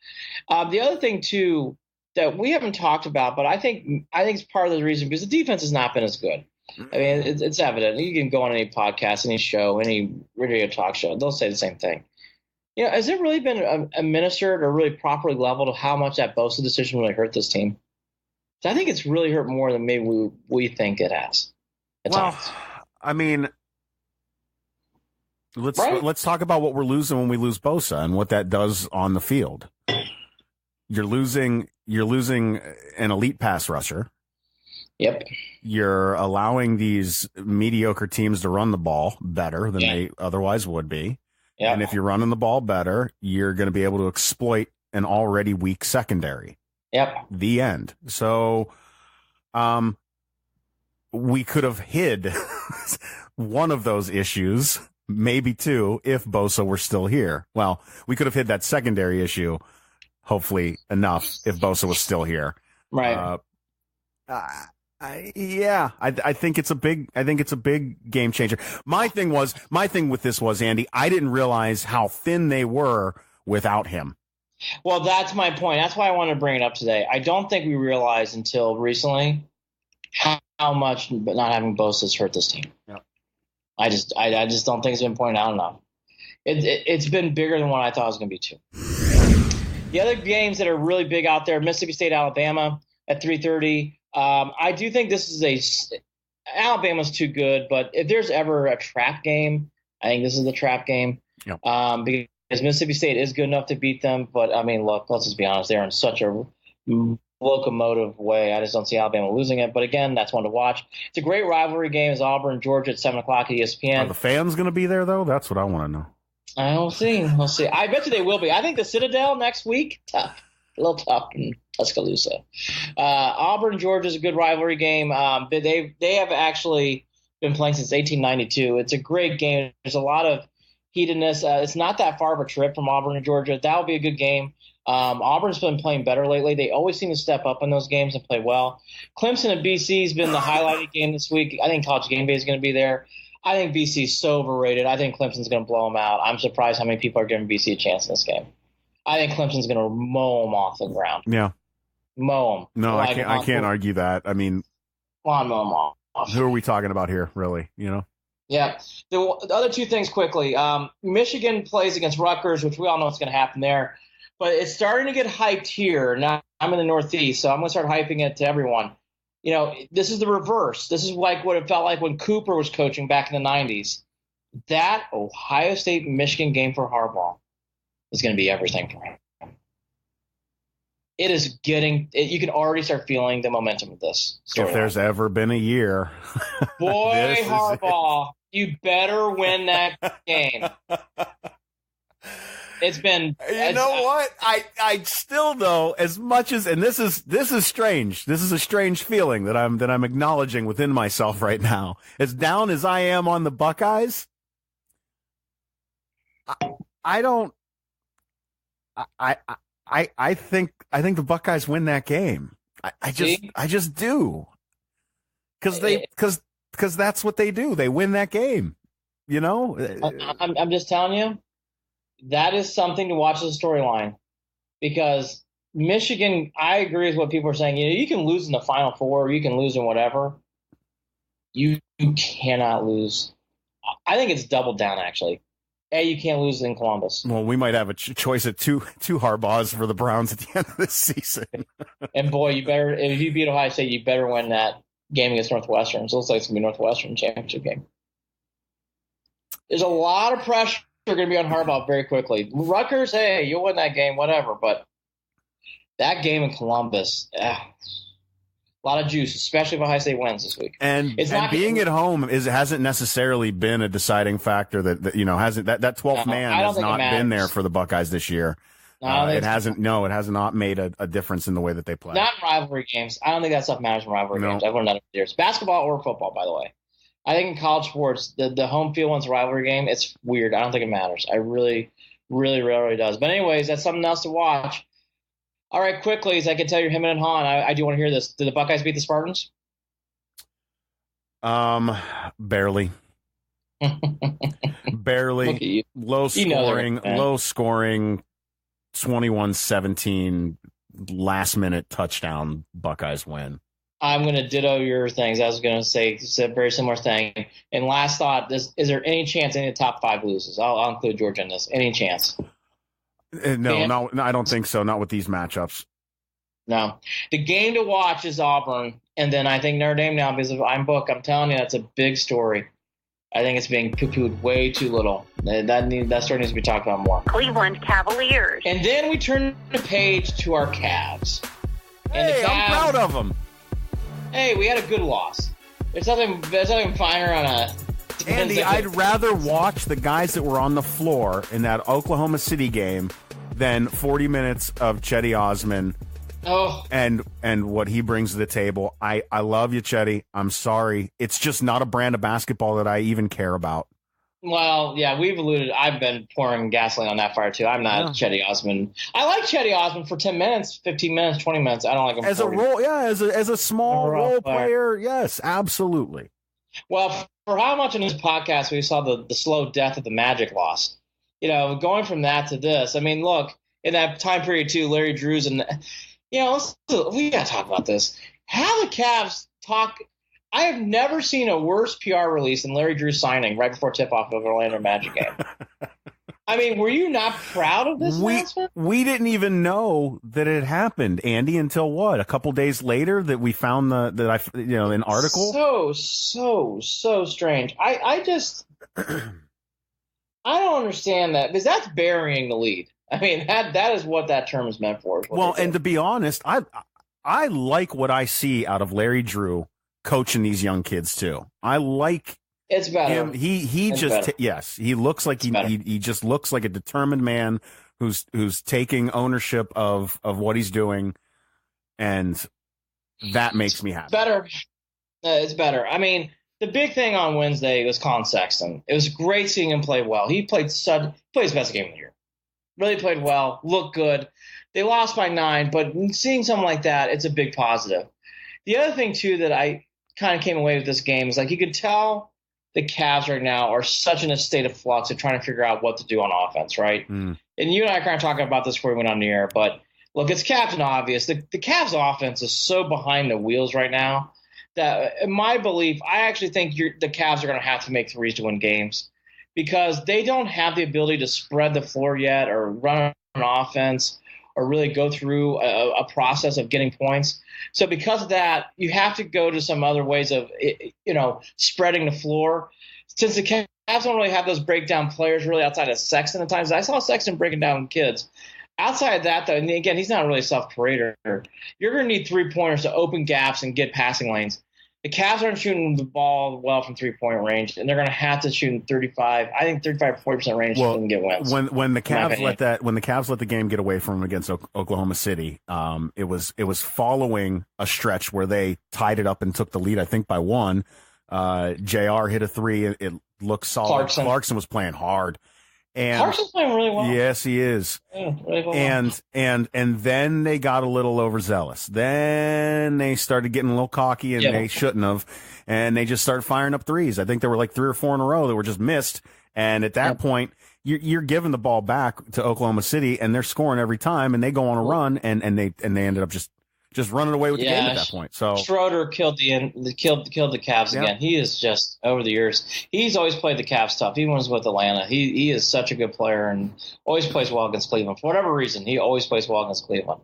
The other thing too that we haven't talked about, but I think it's part of the reason because the defense has not been as good. I mean, it's evident. You can go on any podcast, any show, any radio talk show. They'll say the same thing. Has it really been administered or really properly leveled of how much that Bosa decision really hurt this team? So I think it's really hurt more than maybe we think it has. I mean, let's talk about what we're losing when we lose Bosa and what that does on the field. You're losing an elite pass rusher. Yep. You're allowing these mediocre teams to run the ball better than they otherwise would be. Yep. And if you're running the ball better, you're going to be able to exploit an already weak secondary. Yep. The end. So, we could have hid one of those issues, maybe 2, if Bosa were still here. Well, we could have hid that secondary issue, hopefully enough, if Bosa was still here. Right. I think it's a big game changer. My thing with this was, Andy, I didn't realize how thin they were without him. Well, that's my point. That's why I wanted to bring it up today. I don't think we realized until recently how much not having Bosa has hurt this team. Yep. I just don't think it's been pointed out enough. It's been bigger than what I thought it was going to be too. The other games that are really big out there, Mississippi State, Alabama at 3:30. I do think this is Alabama's too good, but if there's ever a trap game, I think this is the trap game. Yep. Because Mississippi State is good enough to beat them, but I mean, look, let's just be honest, they're in such a locomotive way. I just don't see Alabama losing it. But again, that's one to watch. It's a great rivalry game. It's Auburn, Georgia at 7:00 at ESPN. Are the fans going to be there, though? That's what I want to know. We'll see. I bet you they will be. I think the Citadel next week, tough. A little tough in Tuscaloosa. Auburn, Georgia is a good rivalry game. They have actually been playing since 1892. It's a great game. There's a lot of heatedness. It's not that far of a trip from Auburn to Georgia. That will be a good game. Auburn's been playing better lately. They always seem to step up in those games and play well. Clemson and BC has been the highlighted game this week. I think College Game Day is going to be there. I think BC is so overrated. I think Clemson's going to blow them out. I'm surprised how many people are giving BC a chance in this game. I think Clemson's going to mow them off the ground. Yeah. Mow them. No, I can't argue that. I mean, mow them off. Who are we talking about here, really? Yeah. The other 2 things quickly. Michigan plays against Rutgers, which we all know what's going to happen there. But it's starting to get hyped here. Now I'm in the Northeast, so I'm going to start hyping it to everyone. This is the reverse. This is like what it felt like when Cooper was coaching back in the 90s. That Ohio State-Michigan game for Harbaugh is going to be everything for him. It is you can already start feeling the momentum of this story. If there's ever been a year. Boy, Harbaugh, you better win that game. It's been. What? I still though, as much as, and this is strange. This is a strange feeling that I'm acknowledging within myself right now. As down as I am on the Buckeyes, I think the Buckeyes win that game. I just do. Because because that's what they do. They win that game. You know, I'm just telling you, that is something to watch as a storyline, because Michigan, I agree with what people are saying. You know, you can lose in the Final Four, you can lose in whatever. You cannot lose. I think it's doubled down, actually. You can't lose in Columbus. Well, we might have a choice of two Harbaughs for the Browns at the end of this season. And boy, you better, if you beat Ohio State, you better win that game against Northwestern. So it looks like it's going to be Northwestern championship game. There's a lot of pressure going to be on Harbaugh very quickly. Rutgers, hey, you'll win that game, whatever. But that game in Columbus, a lot of juice, especially if Ohio State wins this week. And being at home hasn't necessarily been a deciding factor that hasn't that 12th man has not been there for the Buckeyes this year. It hasn't not made a difference in the way that they play. Not in rivalry games. I don't think that stuff matters in rivalry games. I've learned that over the years. Basketball or football, by the way. I think in college sports, the home field one's a rivalry game. It's weird. I don't think it matters. I really, really, really does. But anyways, that's something else to watch. All right, quickly, as I can tell you, him and Han, I do want to hear this. Did the Buckeyes beat the Spartans? Barely. Barely. Low scoring, 21-17, last-minute touchdown, Buckeyes win. I'm going to ditto your things. I was going to say a very similar thing. And last thought, is there any chance any of the top 5 loses? I'll include Georgia in this. Any chance? No, I don't think so. Not with these matchups. No. The game to watch is Auburn, and then I think Notre Dame now, because of I'm telling you, that's a big story. I think it's being poo-pooed way too little. That story needs to be talked about more. Cleveland Cavaliers. And then we turn the page to our Cavs. And hey, I'm proud of them. Hey, we had a good loss. There's nothing finer on a... Andy, I'd rather watch the guys that were on the floor in that Oklahoma City game than 40 minutes of Chetty Osman and what he brings to the table. I love you, Chetty. I'm sorry. It's just not a brand of basketball that I even care about. Well, yeah, we've alluded. I've been pouring gasoline on that fire, too. I'm not Chetty Osman. I like Chetty Osman for 10 minutes, 15 minutes, 20 minutes. I don't like him as a role. Yeah, as a small role player. Yes, absolutely. Well, for how much in this podcast we saw the slow death of the Magic loss. You know, going from that to this. I mean, look, in that time period, too, Larry Drews and, we got to talk about this. How the Cavs talk. I have never seen a worse PR release than Larry Drews signing right before tip-off of Orlando Magic game. I mean, were you not proud of this announcement? We didn't even know that it happened, Andy, until what? A couple days later that we found an article? So strange. I just I don't understand that, because that's burying the lead. I mean, that is what that term is meant for. Well, and to be honest, I like what I see out of Larry Drew coaching these young kids too. I like it's better. Him. He looks like he just looks like a determined man who's taking ownership of what he's doing, and that makes me happy. It's better. I mean, the big thing on Wednesday was Colin Sexton. It was great seeing him play well. He played his best game of the year. Really played well, looked good. They lost by 9, but seeing something like that, it's a big positive. The other thing, too, that I kind of came away with this game is, like, you could tell the Cavs right now are such in a state of flux of trying to figure out what to do on offense, right? And you and I are kind of talking about this before we went on the air, but look, it's Captain Obvious. The Cavs offense is so behind the wheels right now that, in my belief, I actually think the Cavs are going to have to make threes to win games, because they don't have the ability to spread the floor yet or run an offense or really go through a process of getting points. So because of that, you have to go to some other ways of, spreading the floor. Since the Cavs don't really have those breakdown players really outside of Sexton at times. I saw Sexton breaking down kids. Outside of that, though, and again, he's not really a self-creator. You're going to need three-pointers to open gaps and get passing lanes. The Cavs aren't shooting the ball well from three-point range, and they're going to have to shoot in 35 to 40% range to get wins. When the Cavs let the game get away from them against Oklahoma City, it was following a stretch where they tied it up and took the lead, I think, by 1. JR hit a 3. It looked solid. Clarkson was playing hard. And Carson's playing really well. Yes, he is. Yeah, really well. And then they got a little overzealous. Then they started getting a little cocky, and they shouldn't have. And they just started firing up threes. I think there were like 3 or 4 in a row that were just missed. And at that point, you're giving the ball back to Oklahoma City, and they're scoring every time, and they go on a run, and they ended up just running away with the game at that point. So Schroeder killed the Cavs again. He is just, over the years, he's always played the Cavs tough. Even when he was with Atlanta, he is such a good player and always plays well against Cleveland. For whatever reason, he always plays well against Cleveland.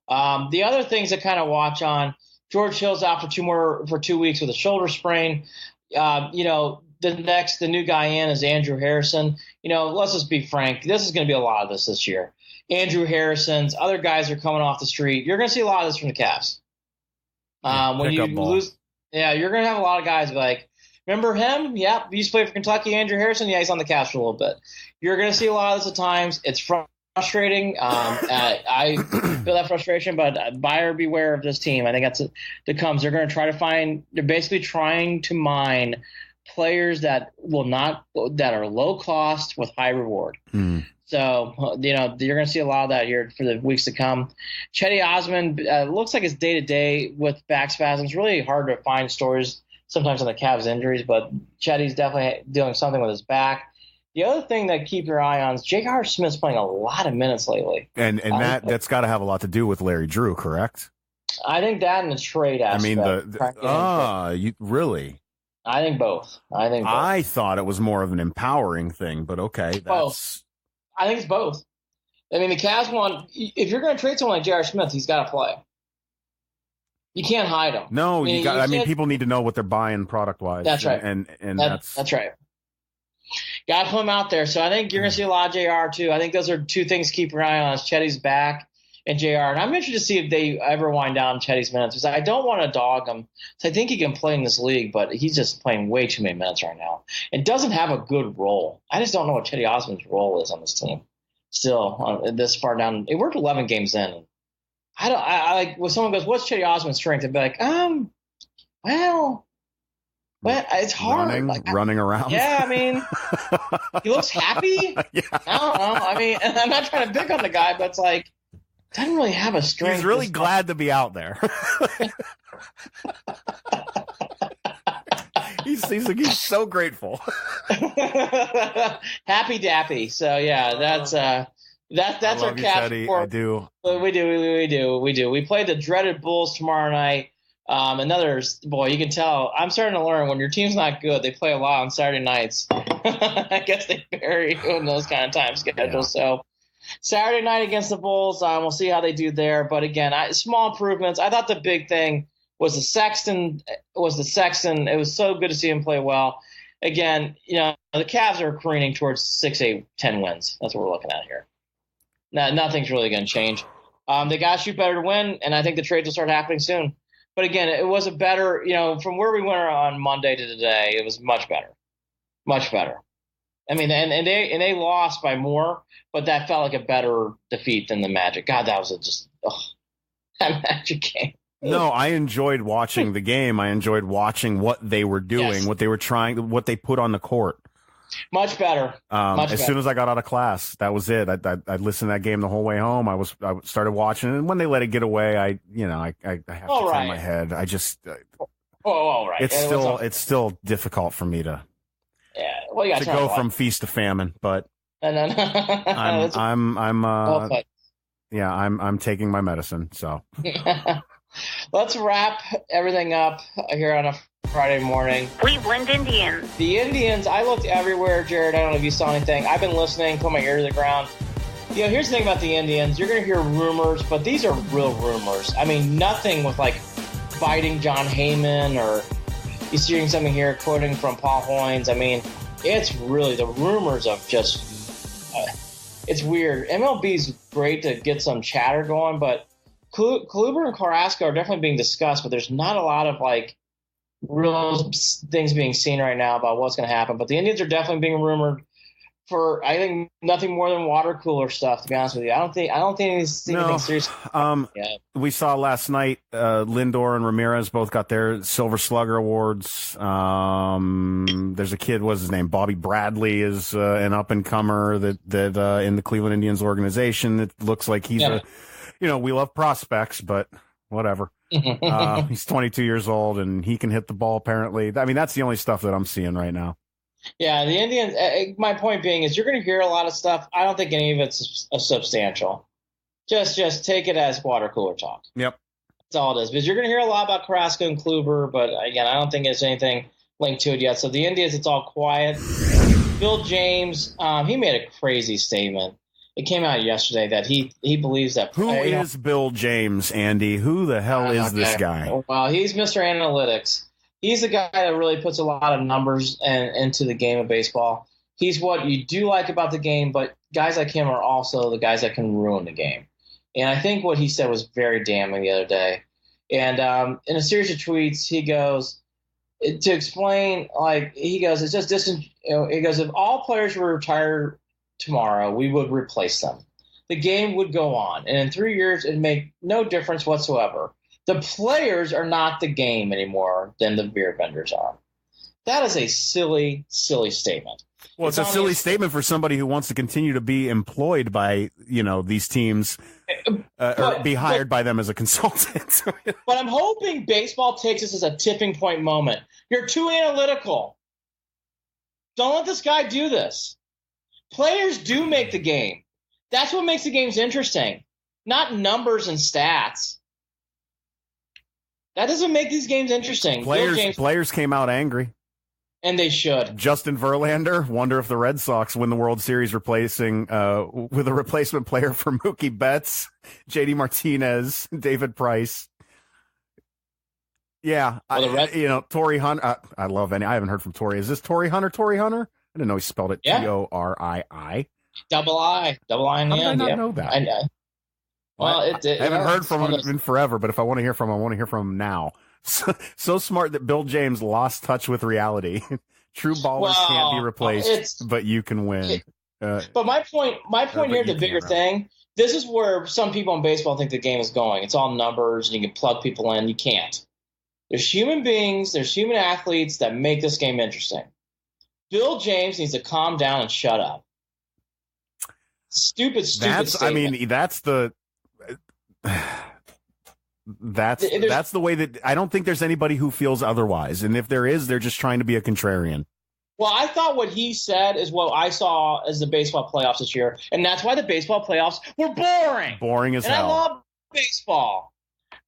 The other things to kind of watch on, George Hill's out for 2 weeks with a shoulder sprain. The new guy in is Andrew Harrison. Let's just be frank. This is going to be a lot of this year. Andrew Harrison's, other guys are coming off the street. You're going to see a lot of this from the Cavs. When you lose, you're going to have a lot of guys be like, remember him? Yeah, he used to play for Kentucky, Andrew Harrison. Yeah, he's on the Cavs for a little bit. You're going to see a lot of this at times. It's frustrating. I feel that frustration, but buyer beware of this team. I think that comes. They're going to try to find. They're basically trying to mine players that are low cost with high reward. So, you're going to see a lot of that here for the weeks to come. Chetty Osman looks like it's day-to-day with back spasms. Really hard to find stories sometimes on the Cavs injuries, but Chetty's definitely doing something with his back. The other thing that keep your eye on is J.R. Smith's playing a lot of minutes lately. And that's got to have a lot to do with Larry Drew, correct? I think that and the trade aspect. You really? I think both. I thought it was more of an empowering thing, but okay. Both. I think it's both. I mean, the Cavs want – if you're going to trade someone like J.R. Smith, he's got to play. You can't hide him. No, people need to know what they're buying product-wise. That's right. And that's right. Got to put him out there. So I think you're going to see a lot of JR too. I think those are 2 things to keep your eye on: is Chetty's back and JR. And I'm interested to see if they ever wind down Chetty's minutes, because I don't want to dog him. So I think he can play in this league, but he's just playing way too many minutes right now. It doesn't have a good role. I just don't know what Chetty Osman's role is on this team. Still, this far down, we're 11 games in. I like when someone goes, "What's Chetty Osman's strength?" I'd be like, well, it's hard. Running around. Yeah, I mean, he looks happy. Yeah. I don't know. I mean, I'm not trying to pick on the guy, but it's like, doesn't really have a strength. He's really glad to be out there. he's so grateful. Happy dappy. So yeah, that's our cap. I do. We do. We play the dreaded Bulls tomorrow night. Boy, you can tell. I'm starting to learn when your team's not good, they play a lot on Saturday nights. I guess they vary in those kind of time schedules. Yeah. So Saturday night against the Bulls, we'll see how they do there. But again, small improvements. I thought the big thing was the Sexton. It was so good to see him play well. Again, the Cavs are careening towards 6, 8, 10 wins. That's what we're looking at here. Now, nothing's really going to change. They got to shoot better to win, and I think the trades will start happening soon. But again, it was a better, from where we went on Monday to today, it was much better. Much better. I mean, and they lost by more, but that felt like a better defeat than the Magic. God, that was that Magic game. No, I enjoyed watching the game. I enjoyed watching what they were doing, what they were trying, what they put on the court. Much better. As soon as I got out of class, that was it. I listened to that game the whole way home. I started watching it, and when they let it get away, I have to turn my head. I just all right. It's still difficult for me to go from feast to famine, but I'm taking my medicine. So let's wrap everything up here on a Friday morning. Cleveland Indians. The Indians, I looked everywhere, Jared. I don't know if you saw anything. I've been listening, put my ear to the ground. Here's the thing about the Indians. You're going to hear rumors, but these are real rumors. I mean, nothing with, biting John Heyman, or you're seeing something here quoting from Paul Hoynes. I mean, it's really the rumors of just it's weird. MLB's great to get some chatter going, but Kluber and Carrasco are definitely being discussed, but there's not a lot of, real things being seen right now about what's going to happen. But the Indians are definitely being rumored. for I think nothing more than water cooler stuff. To be honest with you, I don't think anything serious. We saw last night Lindor and Ramirez both got their Silver Slugger awards. There's a kid, what's his name? Bobby Bradley is an up and comer that in the Cleveland Indians organization. It looks like he's we love prospects, but whatever. He's 22 years old and he can hit the ball. Apparently, I mean that's the only stuff that I'm seeing right now. Yeah, the Indians. My point being is you're going to hear a lot of stuff. I don't think any of it's substantial. Just take it as water cooler talk. Yep, that's all it is. Because you're going to hear a lot about Carrasco and Kluber, but again, I don't think there's anything linked to it yet. So the Indians, it's all quiet. Bill James, he made a crazy statement. It came out yesterday that he believes that. Who is Bill James, Andy? Who the hell is this guy? Well, he's Mr. Analytics. He's the guy that really puts a lot of numbers into the game of baseball. He's what you do like about the game, but guys like him are also the guys that can ruin the game. And I think what he said was very damning the other day. And in a series of tweets, he goes to explain, it's just this. He goes, if all players were retired tomorrow, we would replace them. The game would go on, and in 3 years, it'd make no difference whatsoever. The players are not the game anymore than the beer vendors are. That is a silly, silly statement. Well, it's a silly statement for somebody who wants to continue to be employed by, these teams or be hired by them as a consultant. But I'm hoping baseball takes this as a tipping point moment. You're too analytical. Don't let this guy do this. Players do make the game. That's what makes the games interesting, not numbers and stats. That doesn't make these games interesting. Players came out angry. And they should. Justin Verlander, wonder if the Red Sox win the World Series replacing with a replacement player for Mookie Betts, JD Martinez, David Price. Yeah, Torrey Hunter. I love any. I haven't heard from Torrey. Is this Torrey Hunter? I didn't know he spelled it Torii. Double I in the end. How did I not know that? Well, I haven't heard from him in forever, but if I want to hear from him, I want to hear from him now. So smart that Bill James lost touch with reality. True ballers can't be replaced, but you can win. But my point here, the bigger thing, this is where some people in baseball think the game is going. It's all numbers, and you can plug people in. You can't. There's human beings, there's human athletes that make this game interesting. Bill James needs to calm down and shut up. Stupid statement. I mean, that's the way that I don't think there's anybody who feels otherwise. And if there is, they're just trying to be a contrarian. Well, I thought what he said is what I saw as the baseball playoffs this year. And that's why the baseball playoffs were boring. Boring as hell. And I love baseball.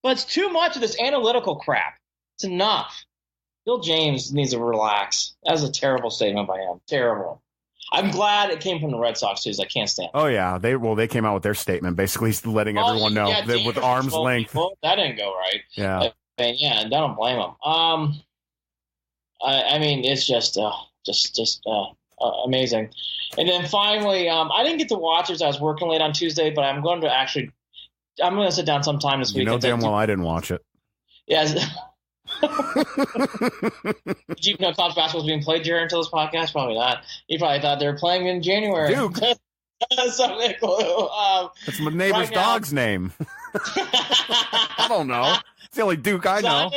But it's too much of this analytical crap. It's enough. Bill James needs to relax. That was a terrible statement by him. Terrible. I'm glad it came from the Red Sox, too, because I can't stand it. Oh, yeah. They came out with their statement, basically letting everyone know that with arm's length. Well, that didn't go right. Yeah. I don't blame them. I mean, it's just amazing. And then finally, I didn't get to watch it as I was working late on Tuesday, but I'm going to sit down sometime this week. You know damn well I didn't watch it. Yes. Did you know college basketball was being played, Jared, until this podcast? Probably not. You probably thought they were playing in January. Duke. That's my neighbor's dog's name. I don't know. It's the only Duke I know.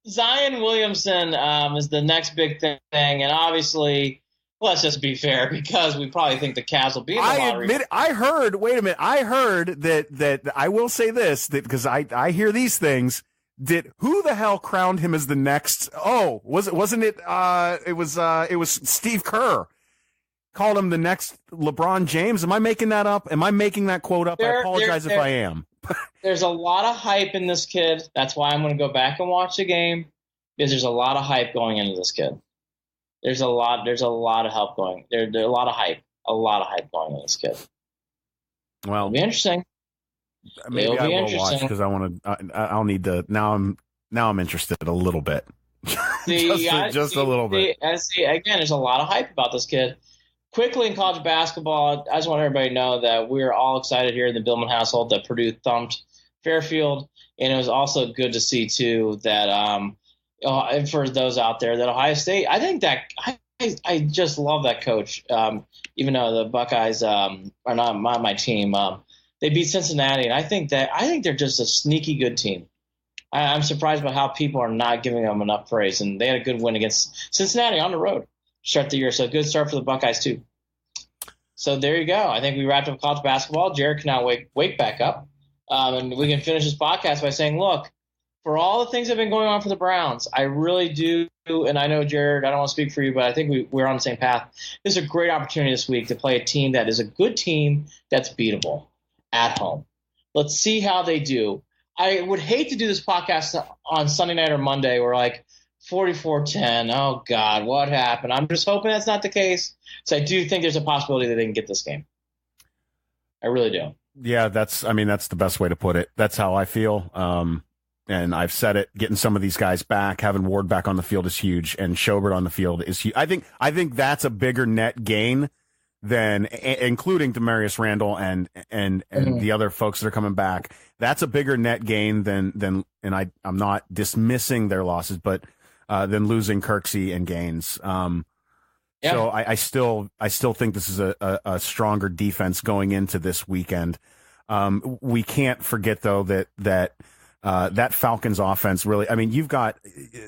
Zion Williamson is the next big thing, and obviously, let's just be fair, because we probably think the Cavs will be in the lottery. I heard that I will say this, that because I hear these things. Who the hell crowned him as the next? Oh, wasn't it? It was Steve Kerr called him the next LeBron James. Am I making that up? Am I making that quote up? I apologize if I am. There's a lot of hype in this kid. That's why I'm going to go back and watch the game, because there's a lot of hype going into this kid. There's a lot of help going. There's a lot of hype going into this kid. Well, it'll be interesting. Maybe I will watch because I want to. I'll need to. Now I'm interested a little bit. just a little bit. Again, there's a lot of hype about this kid. Quickly in college basketball, I just want everybody to know that we're all excited here in the Billman household that Purdue thumped Fairfield, and it was also good to see too that for those out there that Ohio State. I think I just love that coach. Even though the Buckeyes are not my team, they beat Cincinnati, and I think they're just a sneaky good team. I'm surprised by how people are not giving them enough praise, and they had a good win against Cincinnati on the road to start the year. So a good start for the Buckeyes too. So there you go. I think we wrapped up college basketball. Jared can now wake back up, and we can finish this podcast by saying, look, for all the things that have been going on for the Browns, I really do, and I know, Jared, I don't want to speak for you, but I think we're on the same path. This is a great opportunity this week to play a team that is a good team that's beatable at home. Let's see how they do. I would hate to do this podcast on Sunday night or Monday where, like, 44-10, oh, God, what happened? I'm just hoping that's not the case. So I do think there's a possibility that they can get this game. I really do. Yeah, that's the best way to put it. That's how I feel. And I've said it, getting some of these guys back, having Ward back on the field is huge, and Schobert on the field is huge. I think that's a bigger net gain than, including Demarius Randall and the other folks that are coming back. That's a bigger net gain than and I'm not dismissing their losses, but than losing Kirksey and Gaines. So I still think this is a stronger defense going into this weekend. We can't forget though that Falcons offense really, I mean, you've got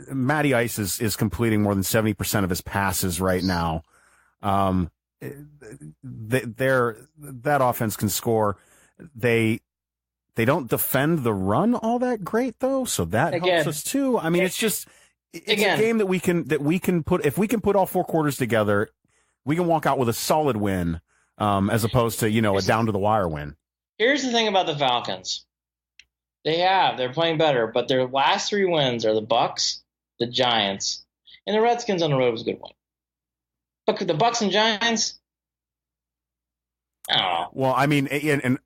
Matty Ice is completing more than 70% of his passes right now. That offense can score. They don't defend the run all that great though. So that helps us too. I mean, it's a game that we can put, if we can put all four quarters together, we can walk out with a solid win, as opposed to, a down to the wire win. Here's the thing about the Falcons. They're playing better, but their last three wins are the Bucks, the Giants, and the Redskins on the road was a good one. But the Bucks and Giants, I don't know. Well, I mean,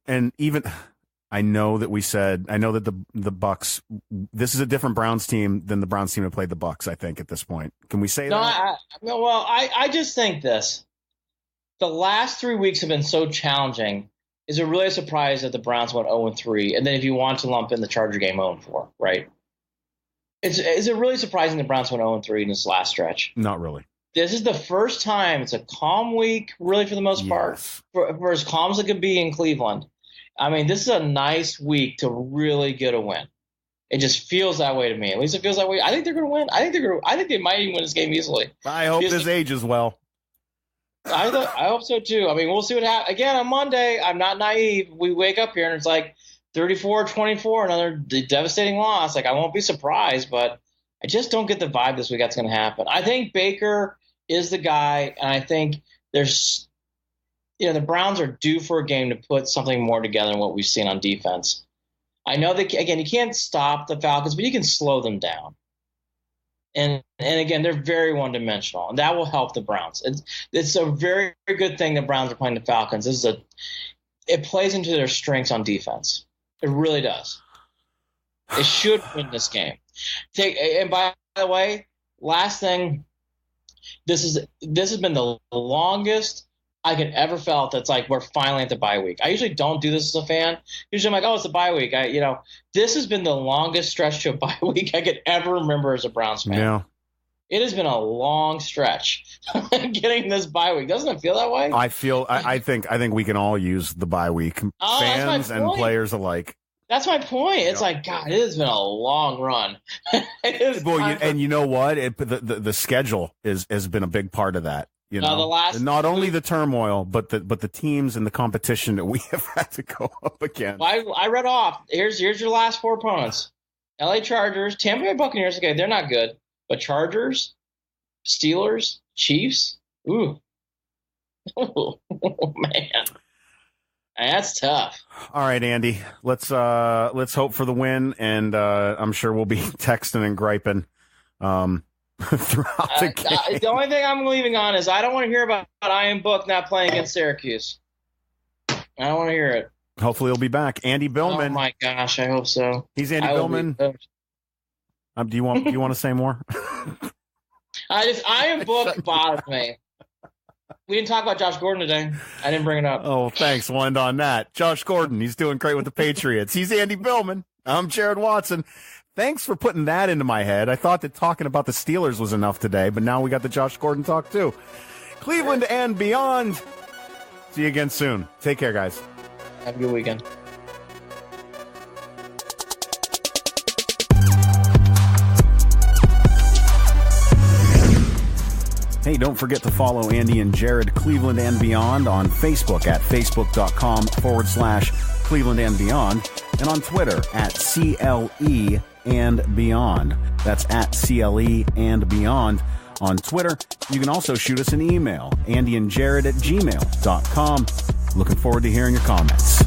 and even I know that the Bucks. This is a different Browns team than the Browns team that played the Bucks. I think at this point, can we say that? I just think this. The last 3 weeks have been so challenging. Is it really a surprise that the Browns went 0-3? And then if you want to lump in the Charger game 0-4, right? Is it really surprising the Browns went 0-3 in this last stretch? Not really. This is the first time. It's a calm week, really, for the most part. For as calm as it could be in Cleveland. I mean, this is a nice week to really get a win. It just feels that way to me. At least it feels that way. I think they're going to win. I think they might even win this game easily. I hope this ages well. I hope so too. I mean, we'll see what happens. Again, on Monday, I'm not naive. We wake up here and it's like 34-24, another devastating loss. Like, I won't be surprised, but I just don't get the vibe this week that's going to happen. I think Baker is the guy, and I think there's, the Browns are due for a game to put something more together than what we've seen on defense. I know that, again, you can't stop the Falcons, but you can slow them down. And again, they're very one-dimensional, and that will help the Browns. It's a very, very good thing the Browns are playing the Falcons. It plays into their strengths on defense. It really does. They should win this game. And by the way, last thing, this has been the longest I could ever felt. That's like we're finally at the bye week. I usually don't do this as a fan. Usually I'm like, oh, it's the bye week. This has been the longest stretch to a bye week I could ever remember as a Browns fan. Yeah. It has been a long stretch getting this bye week. Doesn't it feel that way? I think we can all use the bye week, fans and players alike. That's my point. It's like, God, it has been a long run. And you know what? The schedule has been a big part of that. Not only the turmoil, but the teams and the competition that we have had to go up against. I read off. Here's your last four opponents: L.A. Chargers, Tampa Bay Buccaneers. Okay, they're not good, but Chargers, Steelers, Chiefs. Ooh, man. That's tough. All right, Andy. Let's hope for the win, and I'm sure we'll be texting and griping throughout the game. The only thing I'm leaving on is I don't want to hear about Ian Book not playing against Syracuse. I don't want to hear it. Hopefully he'll be back. Andy Billman. Oh my gosh, I hope so. He's Andy Billman. Do you want to say more? Ian Book bothers me. We didn't talk about Josh Gordon today. I didn't bring it up. Oh, thanks. We'll end on that. Josh Gordon, he's doing great with the Patriots. He's Andy Billman. I'm Jared Watson. Thanks for putting that into my head. I thought that talking about the Steelers was enough today, but now we got the Josh Gordon talk too. Cleveland and beyond. See you again soon. Take care, guys. Have a good weekend. Hey, don't forget to follow Andy and Jarid Cleveland and Beyond on Facebook at facebook.com/Cleveland and Beyond, and on Twitter at CLE and Beyond. That's at CLE and Beyond on Twitter. You can also shoot us an email, andyandjared@gmail.com. Looking forward to hearing your comments.